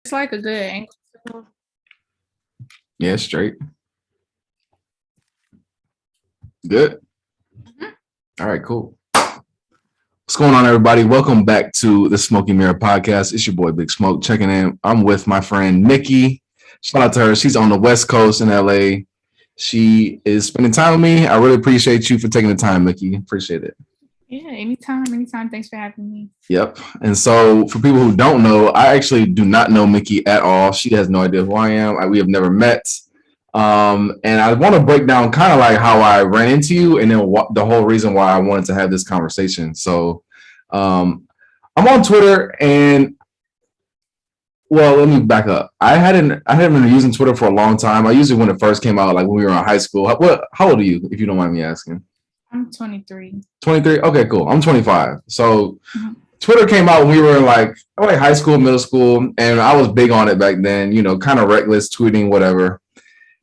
It's like a good angle. Yeah, straight. Good. Mhm. All right, cool. What's going on, everybody? Welcome back to the Smokey Mirror Podcast. It's your boy Big Smoke checking in. I'm with my friend Nikki. Shout out to her. She's on the West Coast in LA. She is spending time with me. I really appreciate you for taking the time, Nikki. Appreciate it. Yeah, anytime. Thanks for having me. Yep. And so, for people who don't know, I actually do not know Mickey at all. She has no idea who I am. We have never met. And I want to break down kind of like how I ran into you, and then the whole reason why I wanted to have this conversation. So, I'm on Twitter, and well, let me back up. I hadn't been using Twitter for a long time. I used it when it first came out, like when we were in high school. How old are you, if you don't mind me asking? I'm 23. 23. Okay, cool. I'm 25. So Mhm. Twitter came out when we were in like high school, middle school, and I was big on it back then. Kind of reckless tweeting, whatever.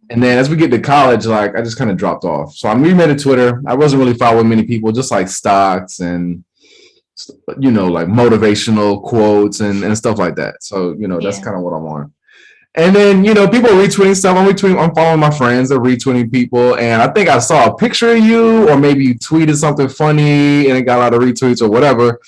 And then as we get to college, like I just kind of dropped off. So I remade a Twitter. I wasn't really following many people, just like stocks and like motivational quotes and stuff like that. So that's Yeah. kind of what I'm on. And then people are retweeting stuff. I'm following my friends. They're retweeting people, and I think I saw a picture of you, or maybe you tweeted something funny, and it got a lot of retweets or whatever.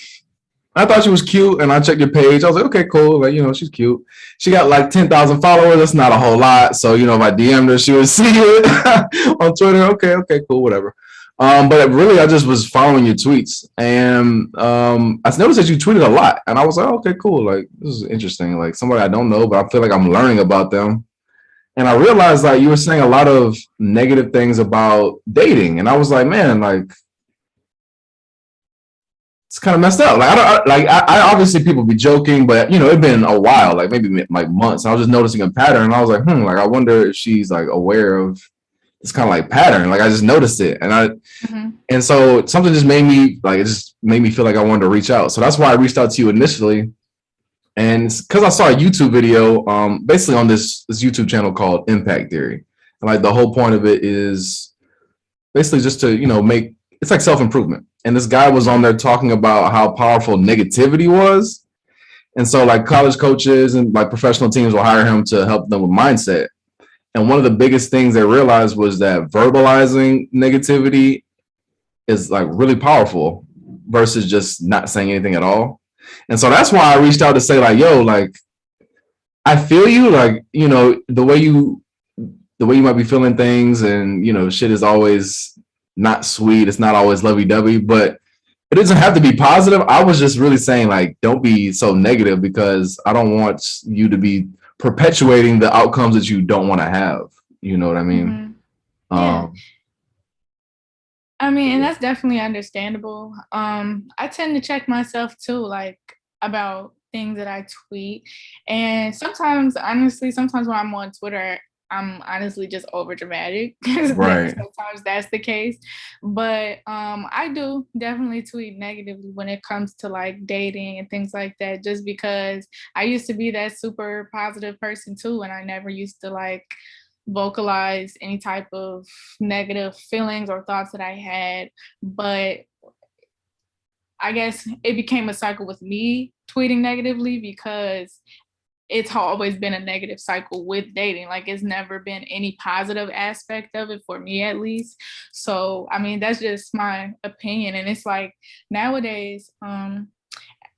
I thought she was cute, and I checked your page. I was like, okay, cool. Like, she's cute. She got like 10,000 followers. That's not a whole lot. So, if I DM'd her, she would see it on Twitter. Okay, cool, whatever. But really, I just was following your tweets, and I noticed that you tweeted a lot, and I was like, okay, cool. Like, this is interesting. Like, somebody I don't know, but I feel like I'm learning about them. And I realized like you were saying a lot of negative things about dating, and I was like, man, like it's kind of messed up. Like I obviously people be joking, but it'd been a while, like maybe like months. I was just noticing a pattern, and I was like, like I wonder if she's like aware of this kind of like pattern. Like I just noticed it, Mhm. and so something just made me like it just made me feel like I wanted to reach out. So that's why I reached out to you initially, and because I saw a YouTube video, basically on this YouTube channel called Impact Theory, and like the whole point of it is basically just to make it's like self improvement. And this guy was on there talking about how powerful negativity was. And so like college coaches and like professional teams will hire him to help them with mindset. And one of the biggest things they realized was that verbalizing negativity is like really powerful versus just not saying anything at all. And so that's why I reached out to say like, yo, like I feel you, like, the way you might be feeling things, and shit is always not sweet. It's not always lovey dovey, but it doesn't have to be positive. I was just really saying like, don't be so negative, because I don't want you to be perpetuating the outcomes that you don't want to have. You know what I mean? Mhm. Yeah. Um, I mean, and that's definitely understandable. I tend to check myself too, like about things that I tweet. And sometimes, honestly, sometimes when I'm on Twitter, I'm honestly just over dramatic. right. Sometimes that's the case. But I do definitely tweet negatively when it comes to like dating and things like that, just because I used to be that super positive person too. And I never used to like vocalize any type of negative feelings or thoughts that I had. But I guess it became a cycle with me tweeting negatively because it's always been a negative cycle with dating. Like it's never been any positive aspect of it for me, at least. So, I mean, that's just my opinion. And it's like nowadays,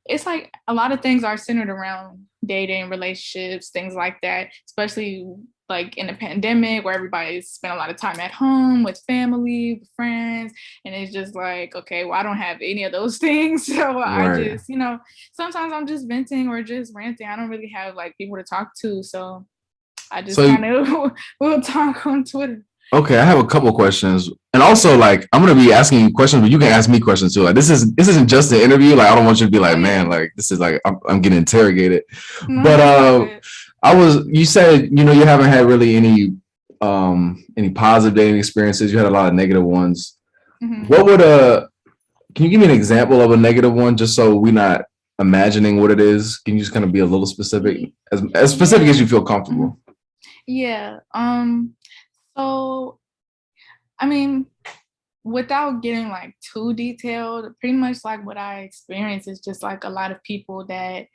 it's like a lot of things are centered around dating, relationships, things like that, especially like in the pandemic where everybody's spent a lot of time at home with family, with friends. And it's just like, okay, well, I don't have any of those things. So I Right. just, sometimes I'm just venting or just ranting. I don't really have like people to talk to. So I just So kind of will talk on Twitter. okay, I have a couple questions, and also like I'm gonna be asking you questions, but you can ask me questions too. Like this isn't just an interview. Like I don't want you to be like, Oh, man, yeah. like this is like I'm getting interrogated. No, But it's all good. you said you haven't had really any positive dating experiences. You had a lot of negative ones. Hmm. What would can you give me an example of a negative one, just so we're not imagining what it is? Can you just kind of be a little specific, as specific Yeah. as you feel Mhm. comfortable? Yeah. So I mean, without getting like too detailed, pretty much like what I experienced is just like a lot of people that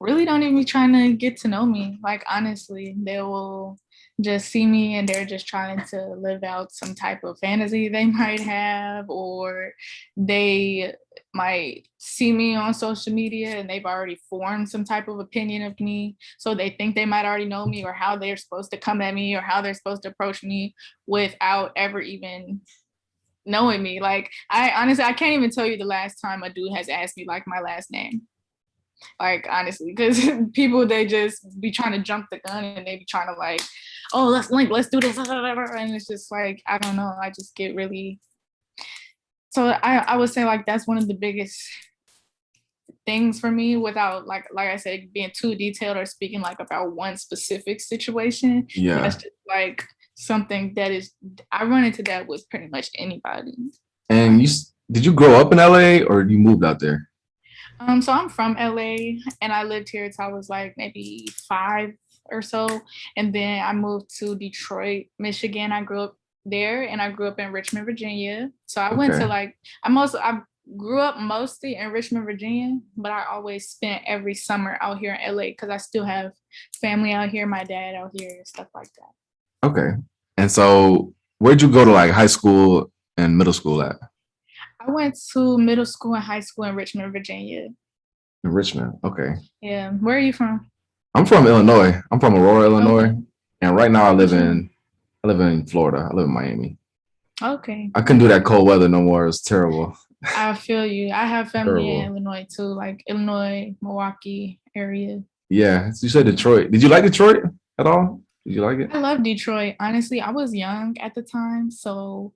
really don't even be trying to get to know me. Like honestly, they will just see me and they're just trying to live out some type of fantasy they might have, or they might see me on social media and they've already formed some type of opinion of me. So they think they might already know me or how they're supposed to come at me or how they're supposed to approach me without ever even knowing me. Like I honestly I can't even tell you the last time a dude has asked me like my last name. Like honestly, because people they just be trying to jump the gun and they be trying to like, oh let's link, let's do this, and it's just like I don't know. I just get really so I would say like that's one of the biggest things for me without like I said being too detailed or speaking like about one specific situation. Yeah. That's just like something that is I run into that with pretty much anybody. And did you grow up in LA or you moved out there? So I'm from LA and I lived here till I was like maybe 5 or so. And then I moved to Detroit, Michigan. I grew up there and I grew up in Richmond, Virginia. So I went to Okay. like I grew up mostly in Richmond, Virginia, but I always spent every summer out here in LA because I still have family out here, my dad out here, and stuff like that. Okay. And so where'd you go to like high school and middle school at? I went to middle school and high school in Richmond, Virginia. In Richmond. Okay. Yeah. Where are you from? I'm from Illinois. I'm from Aurora, Illinois. Okay. And right now What you I live in Florida. I live in Miami. Okay. I couldn't do that cold weather no more. It's terrible. I feel you. I have family in Terrible. Illinois too, like Illinois, Milwaukee area. Yeah. So you said Detroit. Did you like Detroit at all? Did you like it? I love Detroit. Honestly, I was young at the time, so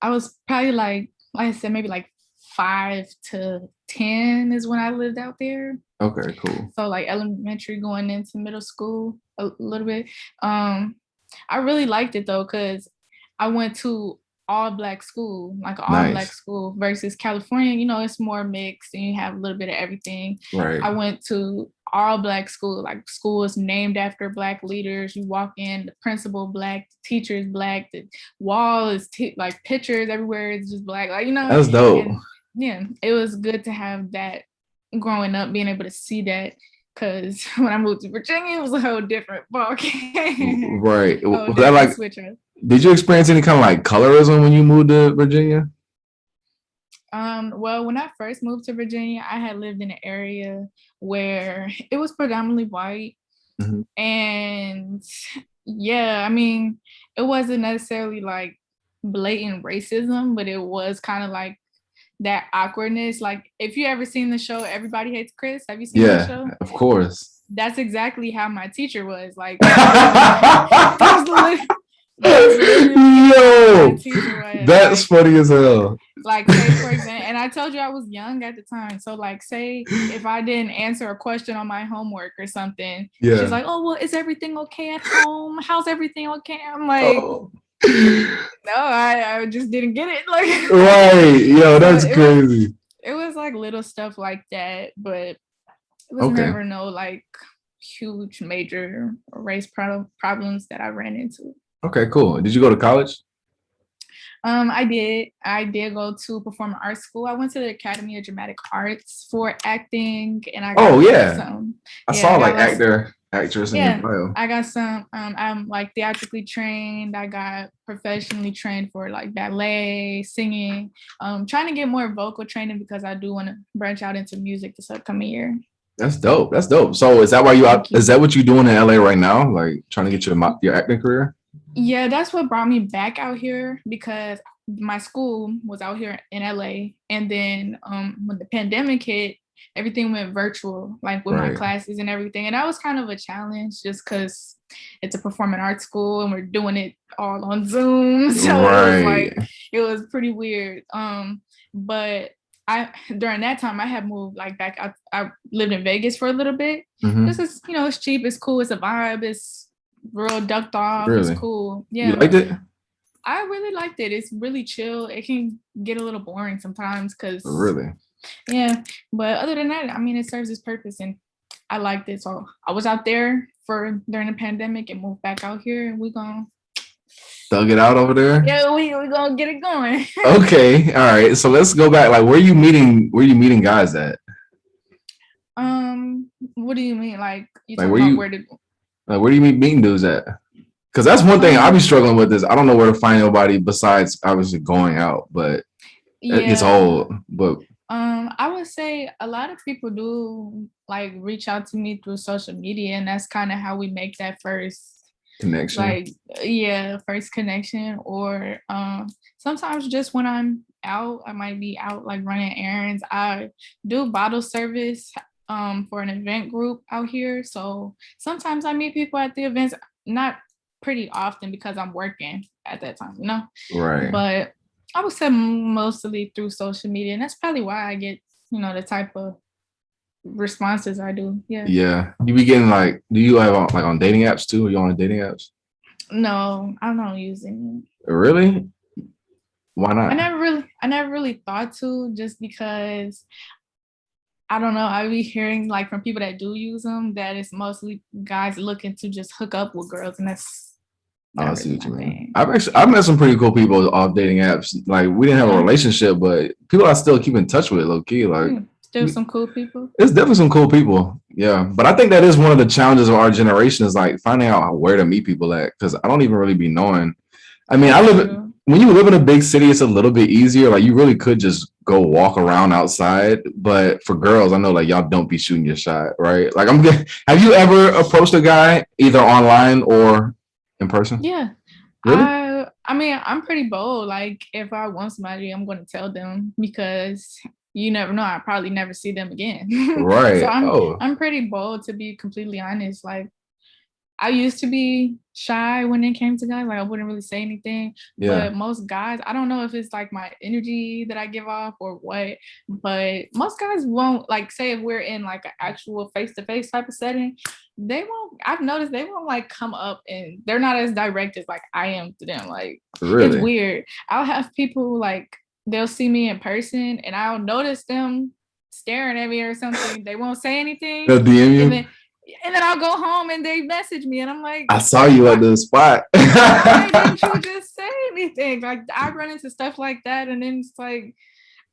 I was probably like I said, maybe like 5 to 10 is when I lived out there. Okay, cool. So like elementary going into middle school a little bit. Um, I really liked it though, because I went to all black school, like all black Nice. school versus California, it's more mixed and you have a little bit of everything. Right. I went to all black school, like school is named after black leaders. You walk in, the principal black, the teacher is black, the wall is like pictures everywhere, it's just black, like That's dope. and yeah, it was good to have that growing up, being able to see that. Because when I moved to Virginia, it was a whole different ball game. Right. Oh, Was that different like, switch up. did you experience any kind of like colorism when you moved to Virginia? Well, when I first moved to Virginia, I had lived in an area where it was predominantly white. Mm-hmm. And yeah, I mean, it wasn't necessarily like blatant racism, but it was kind of like that awkwardness. Like, if you ever seen the show Everybody Hates Chris, have you seen that show? Of course. That's exactly how my teacher was. Like, that's Yo, that's funny as hell. Like, say for example, and I told you I was young at the time. So like, say if I didn't answer a question on my homework or something, she's like, oh, well, is everything okay at home? How's everything okay? I'm like, no, I just didn't get it. Like, right. Yo, that's crazy. It was like little stuff like that, but it was never no like huge major race problems that I ran into. Okay, cool. Did you go to college? I did. I did go to performing arts school. I went to the Academy of Dramatic Arts for acting, and I got some. I saw like actress in your bio. I got some. I'm like theatrically trained. I got professionally trained for like ballet, singing. Trying to get more vocal training because I do want to branch out into music this upcoming year. That's dope. That's dope. So is that why is that what you're doing in LA right now? Like trying to get your acting career? Yeah, that's what brought me back out here, because my school was out here in LA. And then when the pandemic hit, everything went virtual, like with my classes and everything. And that was kind of a challenge just because it's a performing arts school and we're doing it all on Zoom. So it was pretty weird. But during that time I had moved like back out. I lived in Vegas for a little bit. This is, it's cheap, it's cool, it's a vibe, it's real ducked off. Really? It's cool. Yeah. You liked it? I really liked it. It's really chill. It can get a little boring sometimes because really. Yeah. But other than that, I mean, it serves its purpose and I liked it. So I was out there during the pandemic and moved back out here, and we're gonna thug it out over there. Yeah, we gonna get it going. Okay. All right. So let's go back. Like, where you meeting guys at? What do you mean? Like you Like talking where about you where to like where do you meet meeting dudes at? Because that's one thing I be um struggling with is I don't know where to find nobody besides obviously going out, but it gets yeah. old. But I would say a lot of people do like reach out to me through social media, and that's kind of how we make that first, connection, like, yeah, first connection. Or sometimes just when I'm out, I might be out like running errands. I do bottle service for an event group out here, so sometimes I meet people at the events, not pretty often because I'm working at that time, right? but I would say mostly through social media, and that's probably why I get, the type of responses I do. Yeah. Yeah, you be getting like, do you have like on dating apps too? Are you on dating apps? No, I'm not using it. Really? Why I not? never really, I never really thought to, just because I don't know. I be hearing like from people that do use them that it's mostly guys looking to just hook up with girls, and that's Oh, I not see really what my you mean. thing. I've Yeah. met some pretty cool people off dating apps. Like we didn't have a Yeah. relationship, but people I still keep in touch with, low key. Like Yeah. Still some cool people. it's definitely some cool people. Yeah, but I think that is one of the challenges of our generation is like finding out where to meet people at because I don't even really be knowing. I mean, That's true. when you live in a big city, it's a little bit easier. Like you really could just go walk around outside. But for girls, I know like y'all don't be shooting your shot, right? Like have you ever approached a guy either online or in person? Yeah. Really? I mean, I'm pretty bold. Like if I want somebody, I'm gonna tell them, because you never know. I probably never see them again. So Right. I'm Oh, I'm pretty bold, to be completely honest. Like I used to be shy when it came to guys. Like I wouldn't really say anything. yeah. But most guys, I don't know if it's like my energy that I give off or what, but most guys won't, like, say if we're in like an actual face-to-face type of setting, they won't, I've noticed they won't like come up, and they're not as direct as like I am to them. Like it's Really? weird. I'll have people like they'll see me in person and I'll notice them staring at me or something. They won't say anything. They'll DM And you? then I'll go home and they message me and I'm like, I saw you at why the spot. why didn't you just say anything? Like I run into stuff like that, and then it's like,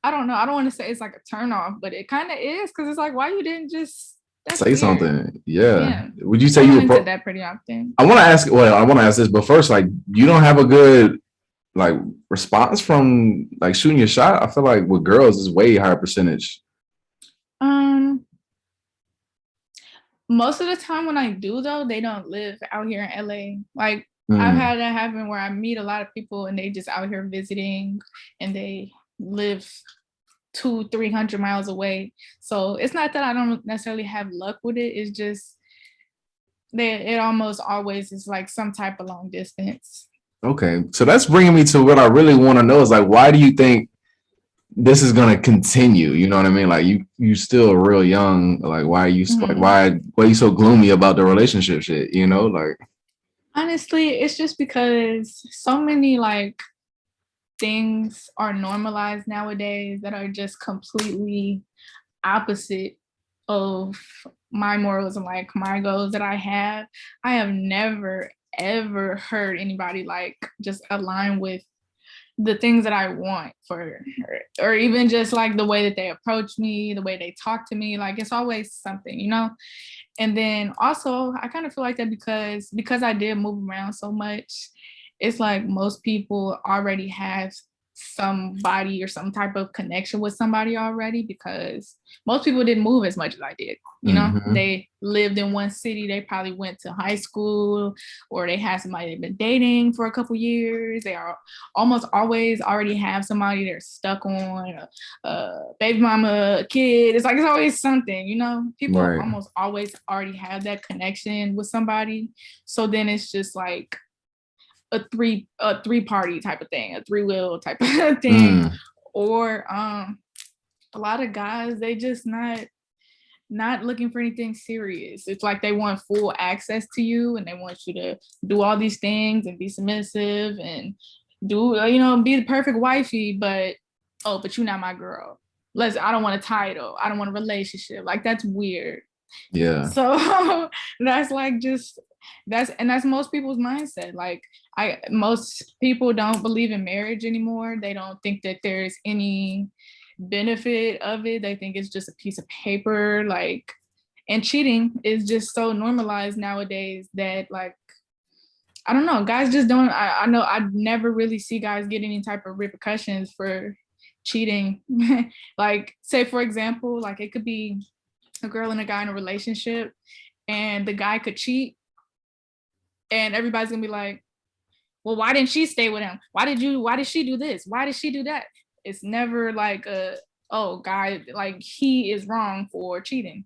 I don't know. I don't want to say it's like a turn off, but it kind of is, because it's like, why you didn't just, that's Say weird. something. Yeah. Yeah. Would you I say run you into approach? that pretty often. I want to ask. Well, I want to ask this, but first, like, you don't have a good like response from like shooting your shot. I feel like with girls is way higher percentage. Um, Most of the time when I do though, they don't live out here in LA. Like I've Mm, had that happen where I meet a lot of people and they just out here visiting, and they live 200-300 miles away. So it's not that I don't necessarily have luck with it. It's just that it almost always is like some type of long distance. okay, so that's bringing me to what I really want to know is like, why do you think this is gonna continue? You know what I mean? Like, you still real young. Like, Mhm. why are you so gloomy about the relationship shit? You know, like, Honestly, it's just because so many like things are normalized nowadays that are just completely opposite of my morals and like my goals that I have. I have never ever heard anybody like just align with the things that I want for her, or even just like the way that they approach me, the way they talk to me. Like it's always something. And then also I kind of feel like that because I did move around so much. It's like most people already have somebody or some type of connection with somebody already, because most people didn't move as much as I did. mm-hmm, They lived in one city, they probably went to high school, or they had somebody they've been dating for a couple years. They are almost always already have somebody they're stuck on, baby mama, a kid. It's like it's always something. People right, almost always already have that connection with somebody. So then it's just like a three party type of thing, a three wheel type of thing. mm, Or a lot of guys, they just not looking for anything serious. It's like they want full access to you and they want you to do all these things and be submissive and be the perfect wifey, but oh, but you're not my girl. I don't want a title. I don't want a relationship. Like that's weird. yeah, So that's like just that's most people's mindset. Like most people don't believe in marriage anymore. They don't think that there's any benefit of it. They think it's just a piece of paper, like, and cheating is just so normalized nowadays that, like, I don't know, guys just don't, I know I never really see guys get any type of repercussions for cheating. Like, say for example, like it could be a girl and a guy in a relationship and the guy could cheat and everybody's gonna be like, well, why didn't she stay with him? Why did she do this? Why did she do that? It's never like oh, guy, like he is wrong for cheating.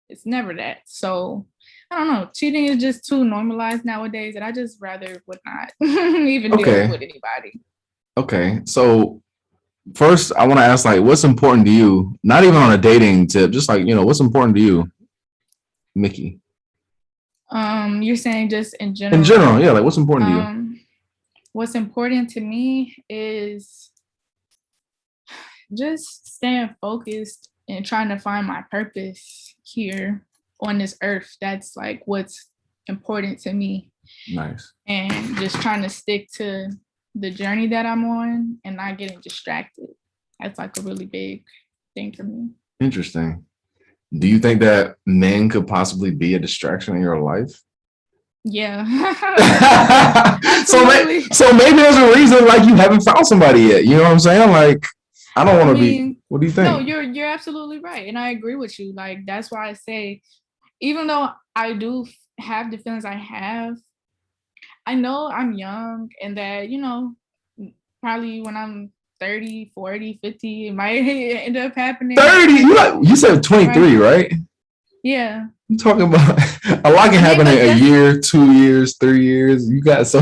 It's never that. So I don't know. Cheating is just too normalized nowadays, and I just rather would not even deal with anybody. Okay. So first, I want to ask, like, what's important to you? Not even on a dating tip, just like, what's important to you, Mickey? You're saying just in general? In general, yeah. Like, what's important to you? What's important to me is just staying focused and trying to find my purpose here on this earth. That's like what's important to me. Nice. And just trying to stick to the journey that I'm on and not getting distracted. That's like a really big thing for me. Interesting. Do you think that men could possibly be a distraction in your life? Yeah. so maybe there's a reason like you haven't found somebody yet. You know what I'm saying? Like, I don't want to be. What do you think? No, you're absolutely right, and I agree with you. Like, that's why I say, even though I do have the feelings I have, I know I'm young and that, probably when I'm 30, 40, 50, it might end up happening. 30? You said 23, right? Yeah. You talking about a lot can happen in a year, 2 years, 3 years. You got so.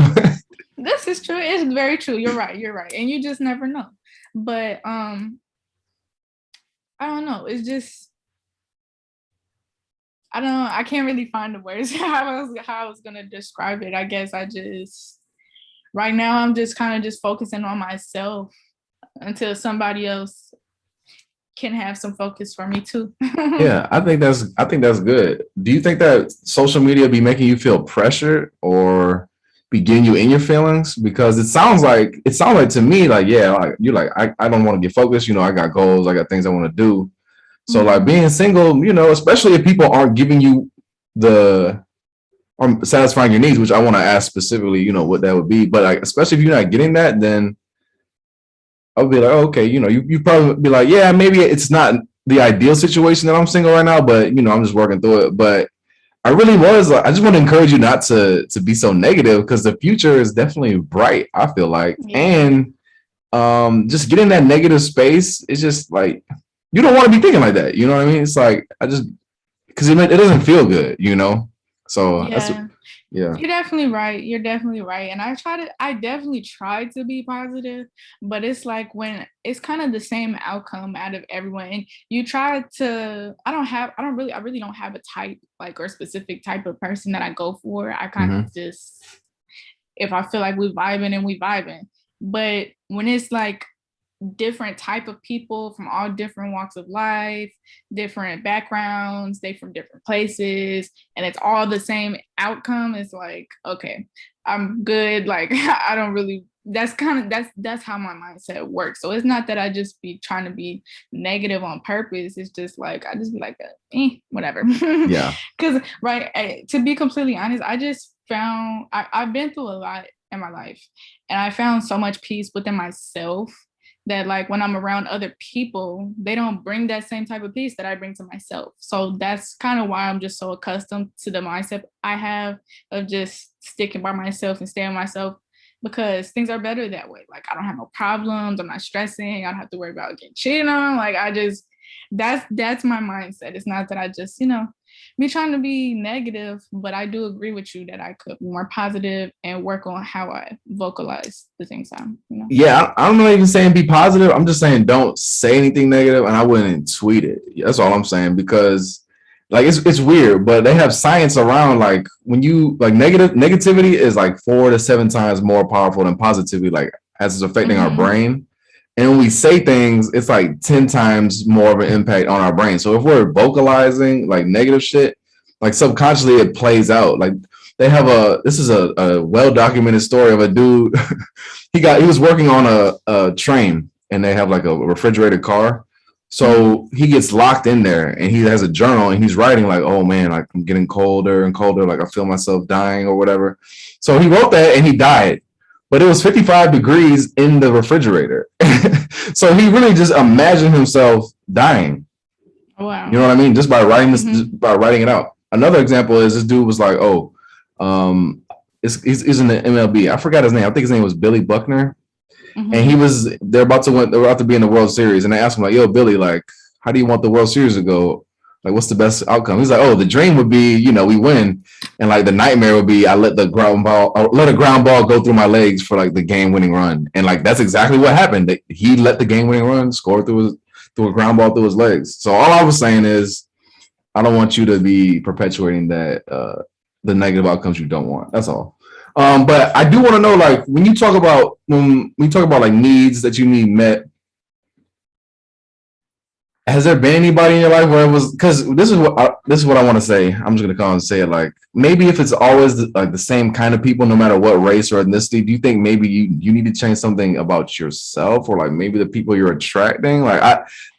This is true. It's very true. You're right. And you just never know. But I don't know. It's just, I don't know. I can't really find the words how I was gonna describe it. I guess right now I'm just kind of just focusing on myself until somebody else can have some focus for me too. Yeah, I think that's good. Do you think that social media be making you feel pressure or be getting you in your feelings? Because it sounds like to me like, yeah, like you're like, I don't want to get focused, I got goals, I got things I want to do. So like being single, especially if people aren't giving you or satisfying your needs, which I want to ask specifically, what that would be. But like, especially if you're not getting that, then I'll be like, okay, you probably be like, yeah, maybe it's not the ideal situation that I'm single right now, but I'm just working through it. But I just want to encourage you not to be so negative because the future is definitely bright, I feel like. Yeah. And just getting that negative space, it's just like, you don't want to be thinking like that. You know what I mean? It's like, because it doesn't feel good, So yeah. You're definitely right. And I definitely try to be positive, but it's like when it's kind of the same outcome out of everyone. And you try to, I really don't have a type, like, or specific type of person that I go for. I kind of just, if I feel like we vibing. But when it's like different type of people from all different walks of life, different backgrounds, they from different places, and it's all the same outcome, it's like, okay, I'm good. Like, I don't really, that's how my mindset works. So it's not that I just be trying to be negative on purpose. It's just like, I just be like, whatever. Yeah. Because to be completely honest, I just found I've been through a lot in my life, and I found so much peace within myself that, like, when I'm around other people, they don't bring that same type of peace that I bring to myself. So that's kind of why I'm just so accustomed to the mindset I have of just sticking by myself and staying myself, because things are better that way. Like, I don't have no problems. I'm not stressing. I don't have to worry about getting cheated on. Like, that's my mindset. It's not that I just, be trying to be negative, but I do agree with you that I could be more positive and work on how I vocalize the things I'm, Yeah, I'm not even saying be positive. I'm just saying don't say anything negative, and I wouldn't tweet it. That's all I'm saying, because like it's weird, but they have science around, like, when you like negativity is like 4 to 7 times more powerful than positivity, like, as it's affecting our brain. And when we say things, it's like 10 times more of an impact on our brain. So if we're vocalizing like negative shit, like subconsciously it plays out. Like, they have this is a well-documented story of a dude. He was working on a train, and they have like a refrigerated car. So he gets locked in there and he has a journal and he's writing like, oh man, like I'm getting colder and colder, like I feel myself dying or whatever. So he wrote that and he died. But it was 55 degrees in the refrigerator. So he really just imagined himself dying. Wow. You know what I mean? Just by writing this, just by writing it out. Another example is this dude was like, oh, he's in the MLB. I forgot his name. I think his name was Billy Buckner. And they're about to be in the World Series. And they asked him like, yo, Billy, like, how do you want the World Series to go? Like, what's the best outcome? He's like, oh, the dream would be, we win. And like the nightmare would be I let a ground ball go through my legs for like the game winning run. And like, that's exactly what happened. He let the game winning run, score through a ground ball through his legs. So all I was saying is, I don't want you to be perpetuating that, the negative outcomes you don't want. That's all. But I do want to know, like, when you talk about like needs that you need met, has there been anybody in your life where it was, because this is what I want to say. I'm just gonna call and say it, like, maybe if it's always like the same kind of people, no matter what race or ethnicity, do you think maybe you need to change something about yourself, or like maybe the people you're attracting? Like,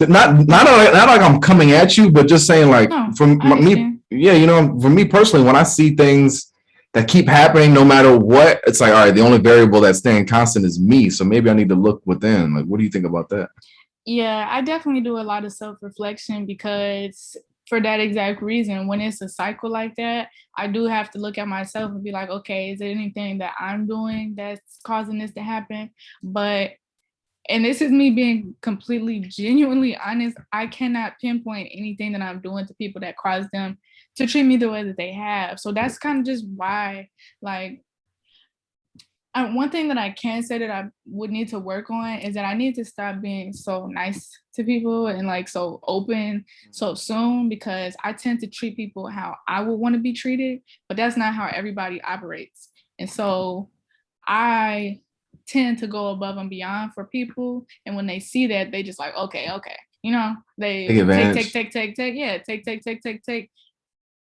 not like I'm coming at you, but just saying, like, me, yeah, for me personally, when I see things that keep happening no matter what, it's like, all right, the only variable that's staying constant is me. So maybe I need to look within. Like, what do you think about that? Yeah, I definitely do a lot of self-reflection because for that exact reason, when it's a cycle like that, I do have to look at myself and be like, okay, is there anything that I'm doing that's causing this to happen? And this is me being completely genuinely honest, I cannot pinpoint anything that I'm doing to people that cause them to treat me the way that they have. So that's kind of just why, like, one thing that I can say that I would need to work on is that I need to stop being so nice to people and like so open so soon, because I tend to treat people how I would want to be treated, but that's not how everybody operates. And so I tend to go above and beyond for people. And when they see that, they just like, okay. They Take advantage. take,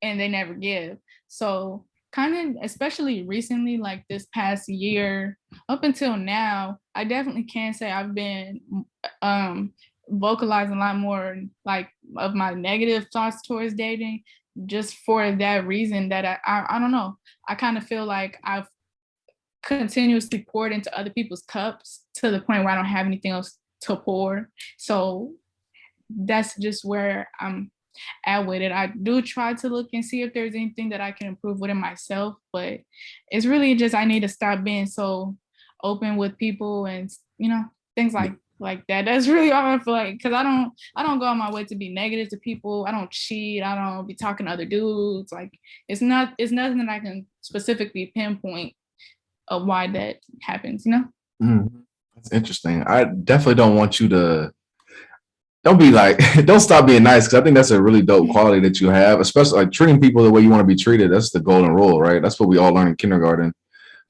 and they never give. So kind of, especially recently, like this past year up until now, I definitely can say I've been vocalizing a lot more like of my negative thoughts towards dating, just for that reason that I don't know. I kind of feel like I've continuously poured into other people's cups to the point where I don't have anything else to pour. So that's just where I'm at with it. I do try to look and see if there's anything that I can improve within myself, but it's really just I need to stop being so open with people and things like that. That's really all I feel like, because I don't go on my way to be negative to people. I don't cheat. I don't be talking to other dudes. Like it's nothing that I can specifically pinpoint of why that happens. That's interesting. I definitely don't want you to. Don't be like, don't stop being nice, because I think that's a really dope quality that you have, especially like treating people the way you want to be treated. That's the golden rule, right? That's what we all learn in kindergarten.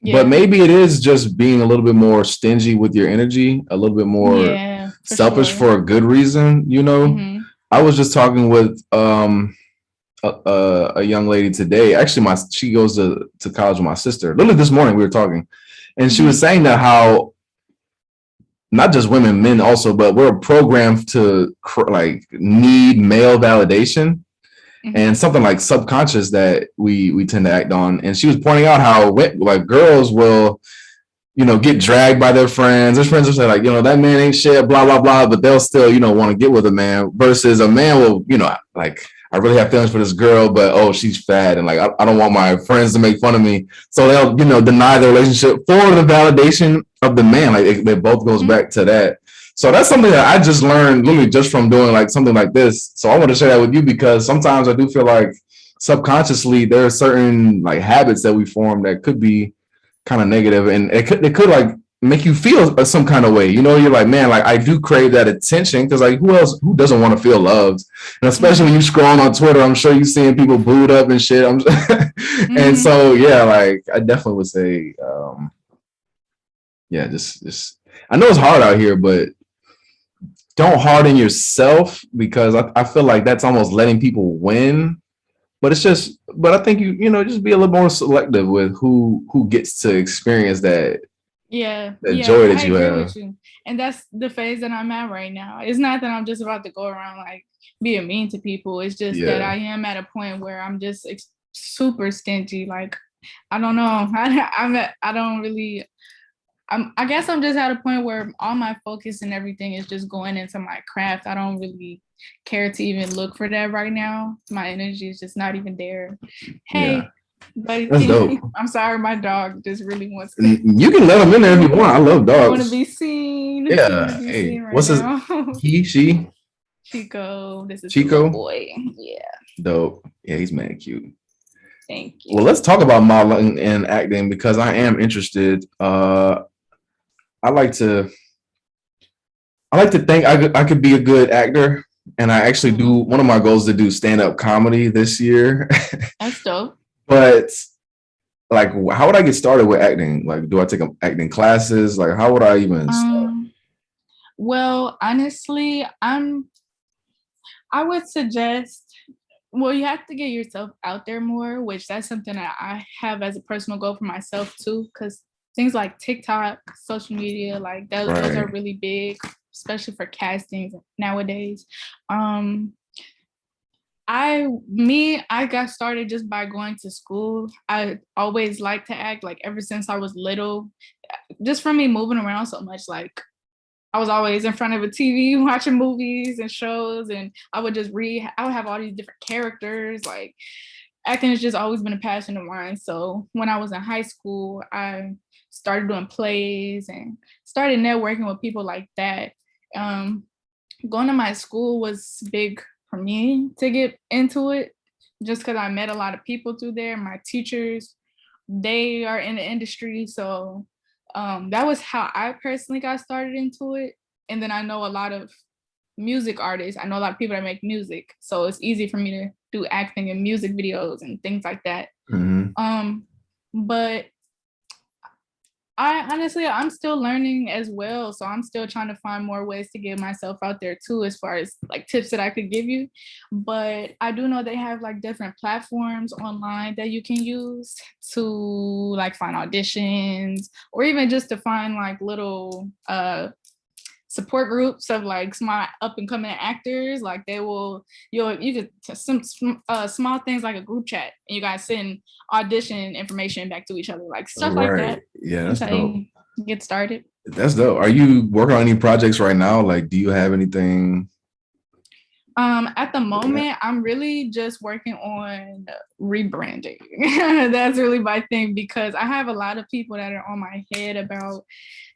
Yeah. But maybe it is just being a little bit more stingy with your energy, a little bit more selfish for a good reason. I was just talking with a young lady today. Actually, she goes to college with my sister. Literally this morning we were talking, and she was saying that how not just women, men also, but we're programmed to like need male validation, and something like subconscious that we tend to act on. And she was pointing out how like girls will, get dragged by their friends. Their friends will say like, that man ain't shit, blah, blah, blah, but they'll still, want to get with a man, versus a man will, like, I really have feelings for this girl, but oh, she's fat, and like I don't want my friends to make fun of me, so they'll deny the relationship for the validation of the man. Like it both goes back to that. So that's something that I just learned literally just from doing like something like this. So I want to share that with you, because sometimes I do feel like subconsciously there are certain like habits that we form that could be kind of negative, and it could like make you feel some kind of way. You're like, man, like I do crave that attention, because like who doesn't want to feel loved? And especially when you scroll on Twitter, I'm sure you're seeing people booed up and shit. And so yeah, like I definitely would say just I know it's hard out here, but don't harden yourself, because I feel like that's almost letting people win. But I think you just be a little more selective with who gets to experience that Yeah, that yeah, joy I that you agree have. with you. And that's the phase that I'm at right now. It's not that I'm just about to go around like being mean to people. It's just that Yeah, I am at a point where I'm just super stingy. Like, I don't know. I don't really, I guess I'm just at a point where all my focus and everything is just going into my craft. I don't really care to even look for that right now. My energy is just not even there. yeah, Hey, buddy, that's dope. I'm sorry, my dog just really wants to. And you can let them in there if you want. I love I want to dogs. be seen. I want to Yeah. be Hey, seen right what's his? now. He, she, Chico, this is the little Chico. boy. Yeah, Dope. Yeah, he's mad cute. thank you. Well, let's talk about modeling and acting because I am interested. I like to I like to think I could be a good actor, and I actually do. Mhm. One of my goals is to do stand up comedy this year. That's dope. But like, how would I get started with acting? Like, do I take acting classes? Like, how would I even start? Um, well, honestly, I would suggest, well, you have to get yourself out there more, which that's something that I have as a personal goal for myself too, because things like TikTok, social media, like those are Right. really big, especially for castings nowadays. Um, I got started just by going to school. I always liked to act, like ever since I was little, just from me moving around so much. Like I was always in front of a TV watching movies and shows, and I would just read. I would have all these different characters. Like acting has just always been a passion of mine. So when I was in high school, I started doing plays and started networking with people like that. Um, Going to my school was big for me to get into it, just because I met a lot of people through there. My teachers, they are in the industry, so that was how I personally got started into it. And then I know a lot of music artists. I know a lot of people that make music, so it's easy for me to do acting and music videos and things like that. Mm-hmm. But I'm still learning as well. So I'm still trying to find more ways to get myself out there too, as far as like tips that I could give you. But I do know they have like different platforms online that you can use to like find auditions, or even just to find like little support groups of like small up and coming actors. Like they will, you could some small things like a group chat, and you guys send audition information back to each other, like All stuff like right. that. Yeah, That's that's how dope. you get started. That's dope. Are you working on any projects right now? Like, do you have anything? At the moment, I'm really just working on rebranding. That's really my thing, because I have a lot of people that are on my head about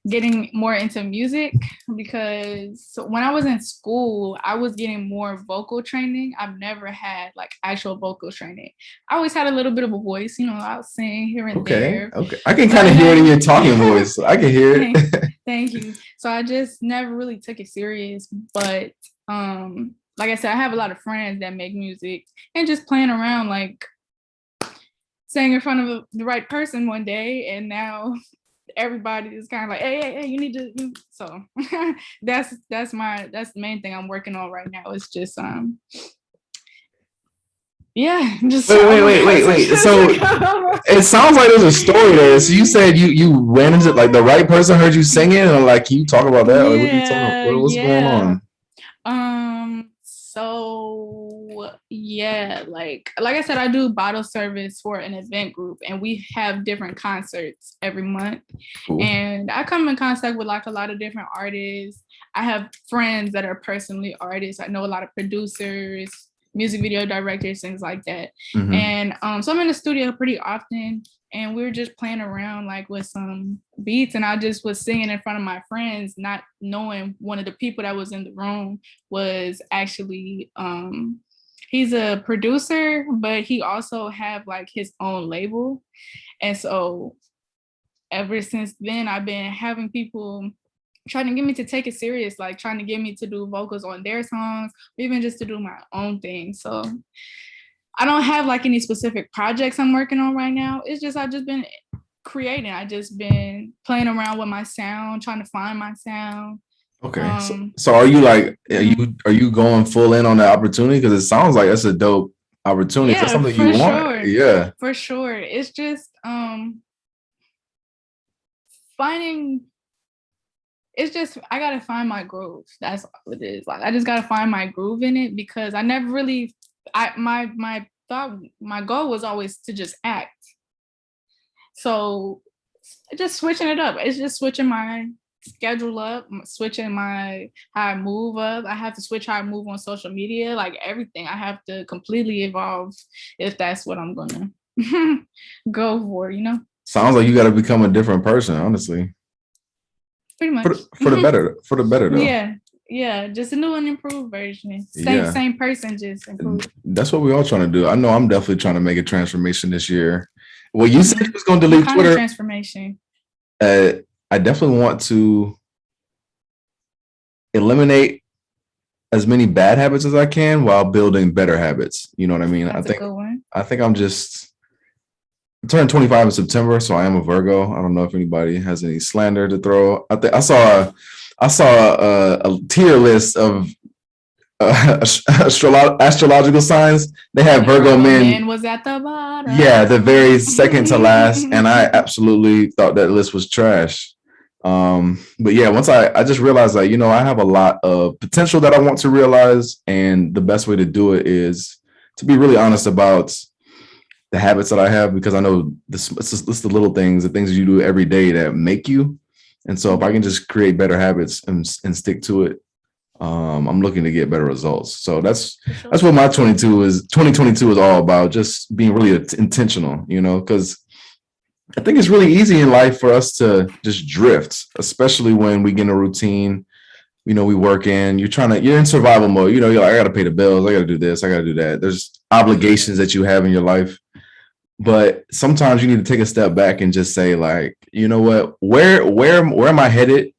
getting more into music, because when I was in school, I was getting more vocal training. I've never had like actual vocal training. I always had a little bit of a voice, I'll sing here and Okay. there. Okay. I can But kind I of hear it in never your talking voice. I can hear thank, it. thank you. So I just never really took it serious. But like I said, I have a lot of friends that make music, and just playing around, like sang in front of the right person one day, and now everybody is kind of like, hey, you need to. So that's the main thing I'm working on right now. It's just yeah, just Wait. So it sounds like there's a story there. So you said you ran into like the right person heard you singing, and like, can you talk about that? Like, what are you talking? yeah, What's going yeah. on? So yeah, like I said, I do bottle service for an event group, and we have different concerts every month. Cool. And I come in contact with like a lot of different artists. I have friends that are personally artists. I know a lot of producers, music video directors, things like that. Mm-hmm. And so I'm in the studio pretty often, and we were just playing around like with some beats, and I just was singing in front of my friends, not knowing one of the people that was in the room was actually he's a producer, but he also have like his own label. And so ever since then, I've been having people trying to get me to take it serious, like trying to get me to do vocals on their songs, or even just to do my own thing. So I don't have like any specific projects I'm working on right now. It's just I've just been creating. I just been playing around with my sound, trying to find my sound. Okay. So are you like, Mhm. are you going full in on that opportunity? Because it sounds like that's a dope opportunity. Is that Yeah, something you for want? sure. Yeah. For sure. It's just finding, it's just, I gotta find my groove. That's what it is. Like, I just gotta find my groove in it, because I never really, my goal was always to just act. So just switching it up. It's just switching my schedule up, switching my how I move up. I have to switch how I move on social media, like everything. I have to completely evolve if that's what I'm gonna go for, you know? Sounds like you got to become a different person, honestly. Pretty much. For the better, for the better though. Yeah. Yeah, just a new and improved version. Yeah. Same person, just improved. That's what we're all trying to do. I know I'm definitely trying to make a transformation this year. Well, you said you was going to delete What kind Twitter. Of transformation? I definitely want to eliminate as many bad habits as I can while building better habits. You know what I mean? That's a good one. I think I'm just turned 25 in September, so I am a Virgo. I don't know if anybody has any slander to throw. I think I saw a tier list of astrological signs. They have Virgo men was at the bottom. Yeah, the very second to last, and I absolutely thought that list was trash. But yeah, once I just realized that, you know, I have a lot of potential that I want to realize, and the best way to do it is to be really honest about the habits that I have, because I know it's the little things, the things you do every day that make you. And so if I can just create better habits and stick to it, I'm looking to get better results. So that's what my 2022 is all about, just being really intentional, you know, because I think it's really easy in life for us to just drift, especially when we get in a routine. You know, we work in, you're in survival mode. You know, you're like, I got to pay the bills. I got to do this. I got to do that. There's obligations that you have in your life. But sometimes you need to take a step back and just say, like, you know what, where am I headed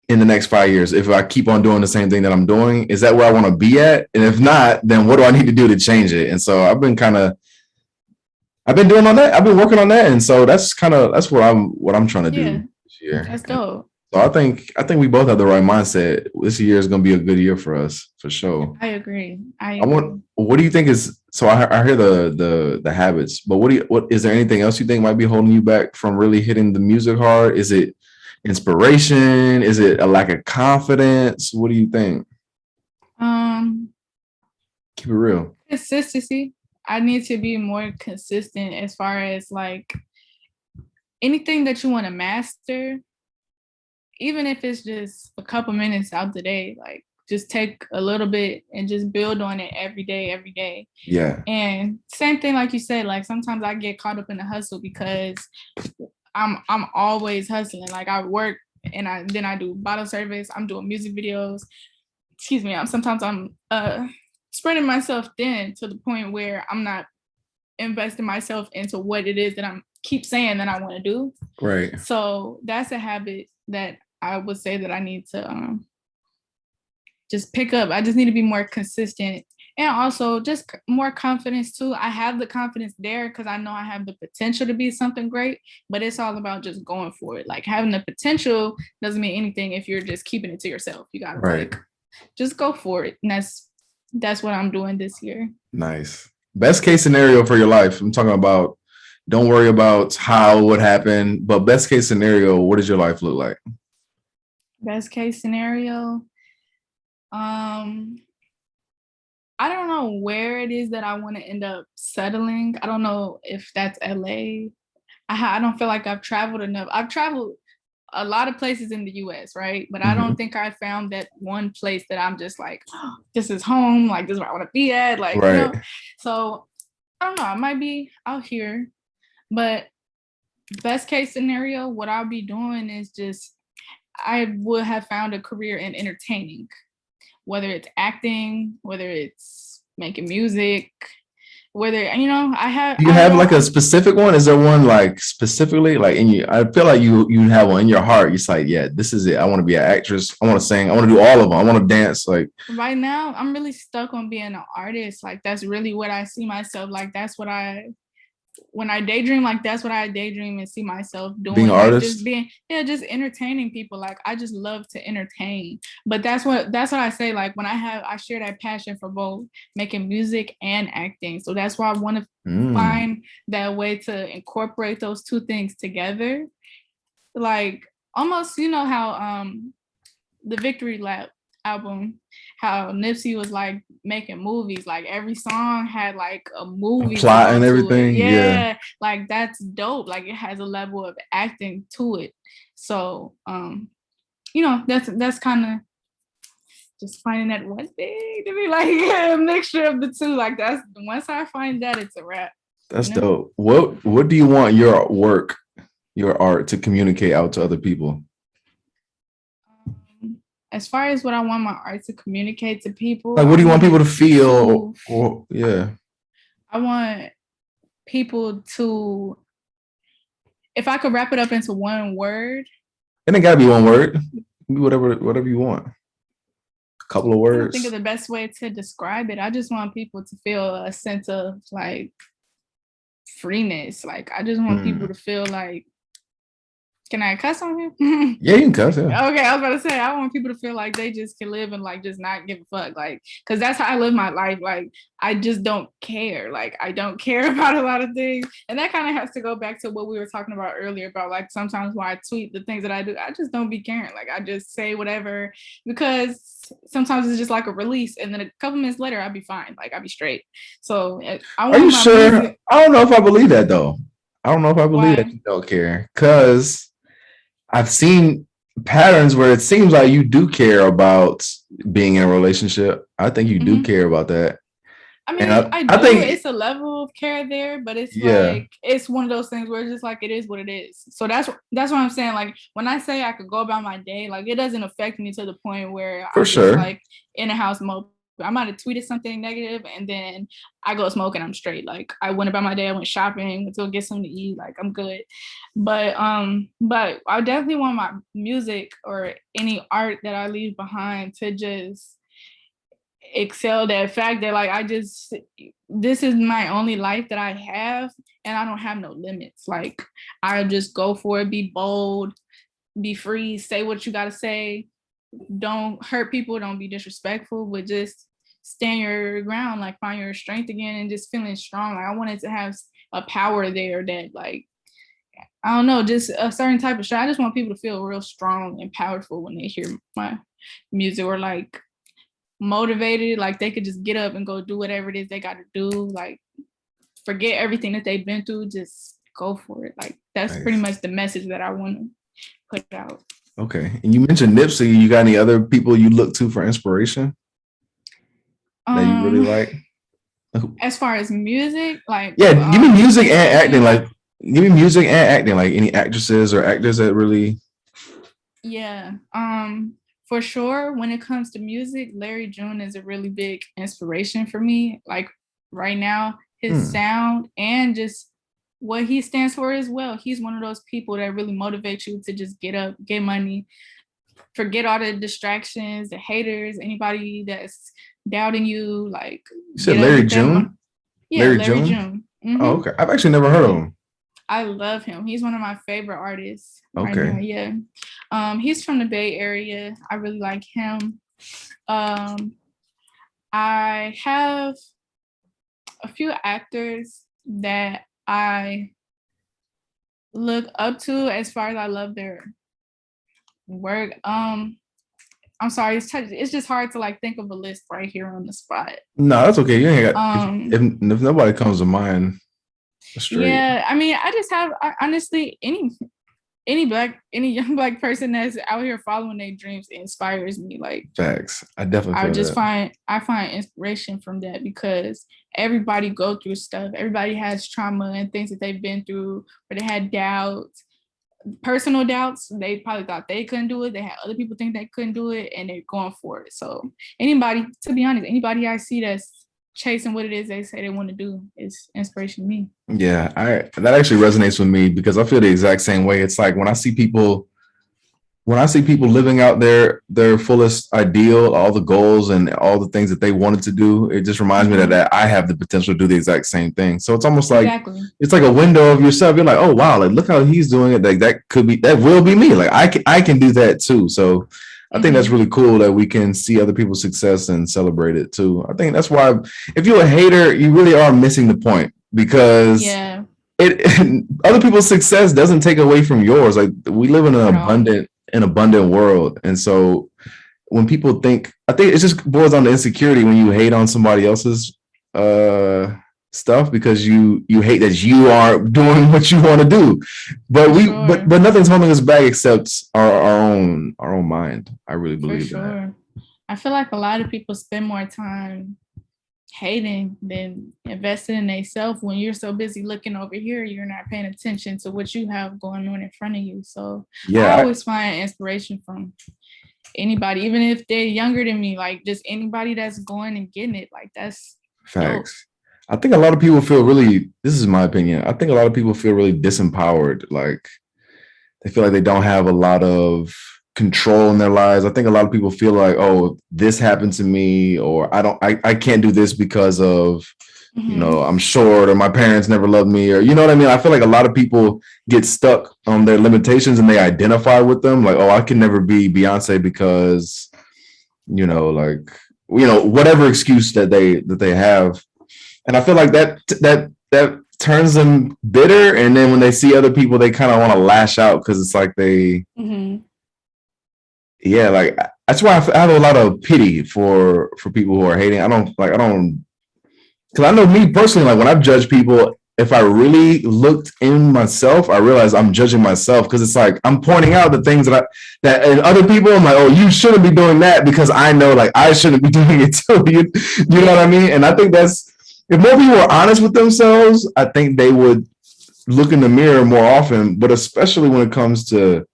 in the next 5 years? If I keep on doing the same thing that I'm doing, is that where I want to be at? And if not, then what do I need to do to change it? And so I've been doing on that. I've been working on that. And so that's what I'm trying to do this year. That's dope. So I think we both have the right mindset. This year is going to be a good year for us, for sure. I agree. What do you think is, so I hear the habits, but what is there anything else you think might be holding you back from really hitting the music hard? Is it inspiration? Is it a lack of confidence? What do you think? Keep it real. Consistency. I need to be more consistent as far as like anything that you want to master, even if it's just a couple minutes out the day, like just take a little bit and just build on it every day. Yeah. And same thing, like you said, like sometimes I get caught up in the hustle because I'm always hustling. Like I work and then I do bottle service. I'm doing music videos. Excuse me. Sometimes I'm spreading myself thin to the point where I'm not investing myself into what it is that I'm keep saying that I want to do. Right. So that's a habit that I would say that I need to just pick up. I just need to be more consistent, and also just more confidence too. I have the confidence there because I know I have the potential to be something great, but it's all about just going for it. Like having the potential doesn't mean anything if you're just keeping it to yourself. You gotta like just go for it. And that's what I'm doing this year. Nice. Best case scenario for your life. I'm talking about, don't worry about how it would happen, but best case scenario, what does your life look like? Best case scenario. I don't know where it is that I want to end up settling. I don't know if that's LA. I don't feel like I've traveled enough. I've traveled a lot of places in the US, right? But I don't think I found that one place that I'm just like, oh, this is home. Like, this is where I want to be at. Like, you know? So I don't know. I might be out here, but best case scenario, what I'll be doing is just, I would have found a career in entertaining, whether it's acting, whether it's making music, whether, you know, you have like a specific one? Is there one like specifically like in you? I feel like you have one in your heart. You're like, yeah, this is it. I want to be an actress. I want to sing. I want to do all of them. I want to dance. Like right now, I'm really stuck on being an artist. Like that's really what I see myself. Like that's what when I daydream, like that's what I daydream and see myself doing. Being an like, artist? Just entertaining people. Like I just love to entertain. But that's what I say. Like when I share that passion for both making music and acting. So that's why I want to find that way to incorporate those two things together. like almost, you know how the Victory Lap album, how Nipsey was like making movies, like every song had like a movie Plot feel and to it. everything. Yeah. Yeah, like that's dope. Like it has a level of acting to it. So you know, that's kind of just finding that one thing to be like a mixture of the two. Like that's once I find that, it's a wrap. That's You know. dope. What do you want your work, your art to communicate out to other people? As far as what I want my art to communicate to people, Like, what I do you want want people it to feel? to. Or yeah, I want people to. If I could wrap it up into one word, and it gotta be one word. Whatever you want. A couple of I couldn't think of words. the best way to describe it. I just want people to feel a sense of like freeness. Like I just want people Mm. to feel like, can I cuss on here? Yeah, you can cuss. Yeah, Okay, I was about to say I want people to feel like they just can live and like just not give a fuck, like because that's how I live my life. Like I just don't care. Like I don't care about a lot of things, and that kind of has to go back to what we were talking about earlier about like sometimes when I tweet the things that I do, I just don't be caring. Like I just say whatever because sometimes it's just like a release, and then a couple minutes later I'll be fine. Like I'll be straight. So I are you want my sure? music. I don't know if I believe that though. I don't know if I believe that Why? you don't care because I've seen patterns where it seems like you do care about being in a relationship. I think you do Mm-hmm. care about that. I And mean, I, I I do. think, It's a level of care there, but it's yeah, like it's one of those things where it's just like it is what it is. So that's what I'm saying. Like when I say I could go about my day, like it doesn't affect me to the point where for I'm just sure. like in a house mode. I might have tweeted something negative and then I go smoke and I'm straight. Like I went about my day, I went shopping, went to go get something to eat, like I'm good. But I definitely want my music or any art that I leave behind to just excel that fact that like I just this is my only life that I have and I don't have no limits. Like I just go for it, be bold, be free, say what you gotta say, don't hurt people, don't be disrespectful, but just stand your ground, like find your strength again and just feeling strong. Like I wanted to have a power there that like I don't know, just a certain type of shot. I just want people to feel real strong and powerful when they hear my music or like motivated, like they could just get up and go do whatever it is they got to do, like forget everything that they've been through, just go for it. Like that's pretty Nice. much the message that I want to put out. Okay. And you mentioned Nipsey. You got any other people you look to for inspiration that you really um like? as far as music, like Yeah, give me music and inspiration in acting. Like, life, give me music and acting. Like any actresses or actors that really. yeah, for sure when it comes to music, Larry June is a really big inspiration for me. Like right now his Hmm. sound and just what he stands for as well, he's one of those people that really motivate you to just get up, get money, forget all the distractions, the haters, anybody that's doubting you, like You said get up, Larry get that money. June. Yeah, Larry Larry June. June. Oh, okay. I've actually never heard of Yeah, him. I love him. He's one of my favorite artists right now. Okay. Yeah. He's from the Bay Area. I really like him. Um, I have a few actors that I look up to as far as I love their work. I'm sorry, it's just hard to like think of a list right here on the spot. No, that's okay. You ain't got. If nobody comes to mind, straight Yeah, I mean, I just have honestly any young black person that's out here following their dreams inspires me. Like facts. I definitely feel that. I find inspiration from that because everybody go through stuff. Everybody has trauma and things that they've been through, where they had doubts, personal doubts. They probably thought they couldn't do it. They had other people think they couldn't do it, and they're going for it. So anybody, to be honest, anybody I see that's chasing what it is they say they want to do is inspiration to me. Yeah, I that actually resonates with me because I feel the exact same way. It's like when I see people living out their fullest ideal, all the goals and all the things that they wanted to do, it just reminds me that I have the potential to do the exact same thing. So it's almost like Exactly. it's like a window of yourself. You're like, oh wow, like look how he's doing it. Like that will be me. Like I can do that too. So I think that's really cool that we can see other people's success and celebrate it too. I think that's why if you're a hater, you really are missing the point because Yeah. it other people's success doesn't take away from yours. Like we live in at all. an abundant world, and so when people think, I think it just boils down to insecurity when you hate on somebody else's uh stuff because you hate that you are doing what you want to do. But For sure. nothing's holding us back except our own mind. I really For believe that. sure. I feel like a lot of people spend more time hating than investing in themselves. When you're so busy looking over here, you're not paying attention to what you have going on in front of you. So I Yeah, always find inspiration from anybody, even if they're younger than me, like just anybody that's going and getting it. Like that's dope. facts. I think a lot of people feel really, this is my opinion. I think a lot of people feel really disempowered. Like they feel like they don't have a lot of control in their lives. I think a lot of people feel like, oh, this happened to me, or I can't do this because of, Mm-hmm. I'm short, or my parents never loved me, or you know what I mean? I feel like a lot of people get stuck on their limitations and they identify with them. Like, oh, I can never be Beyonce because, like, whatever excuse that they have. And I feel like that turns them bitter. And then when they see other people, they kind of want to lash out because it's like Mm-hmm. yeah, like that's why I have a lot of pity for people who are hating. I don't, because I know me personally, like when I've judged people, if I really looked in myself, I realize I'm judging myself because it's like I'm pointing out the things that in other people, I'm like, oh, you shouldn't be doing that because I know like I shouldn't be doing it too. You know what I mean? And I think that's if more people are honest with themselves, I think they would look in the mirror more often, but especially when it comes to,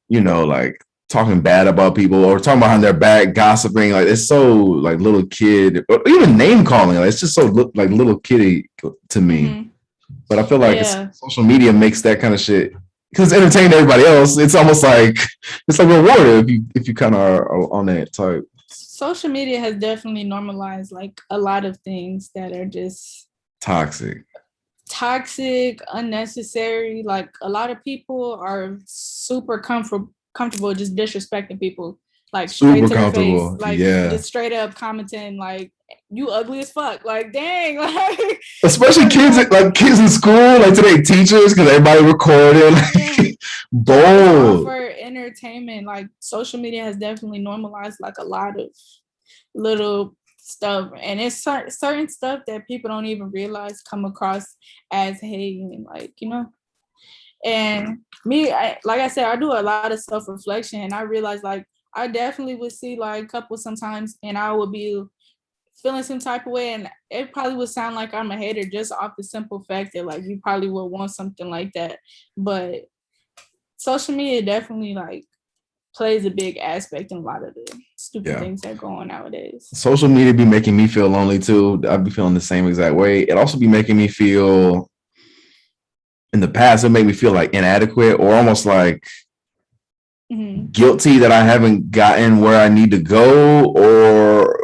like talking bad about people or talking behind their back, gossiping. Like it's so like little kid, or even name calling. Like it's just so like little kiddie to me. Mm-hmm. But I feel like Yeah. social media makes that kind of shit because it's entertaining everybody else. It's almost like it's like rewarded if you kind of are on that type. Social media has definitely normalized like a lot of things that are just Toxic. toxic, unnecessary. Like a lot of people are super comfortable just disrespecting people, like straight Super to their face, comfortable. like Yeah. just straight up commenting like you ugly as fuck. Like dang, like Especially because kids, like kids in school, like today teachers, because everybody recorded. yeah, Like, but it's all bold. for entertainment. Like social media has definitely normalized like a lot of little stuff, and it's certain stuff that people don't even realize come across as hating, like and me, like I said, I do a lot of self-reflection, and I realize like I definitely would see like couples sometimes and I would be feeling some type of way, and it probably would sound like I'm a hater just off the simple fact that like you probably would want something like that. But social media definitely like plays a big aspect in a lot of the stupid Yeah. things that go on nowadays. Social media be making me feel lonely too. I'd be feeling the same exact way. It also be making me feel in the past, it made me feel like inadequate or almost like Mm-hmm. guilty that I haven't gotten where I need to go, or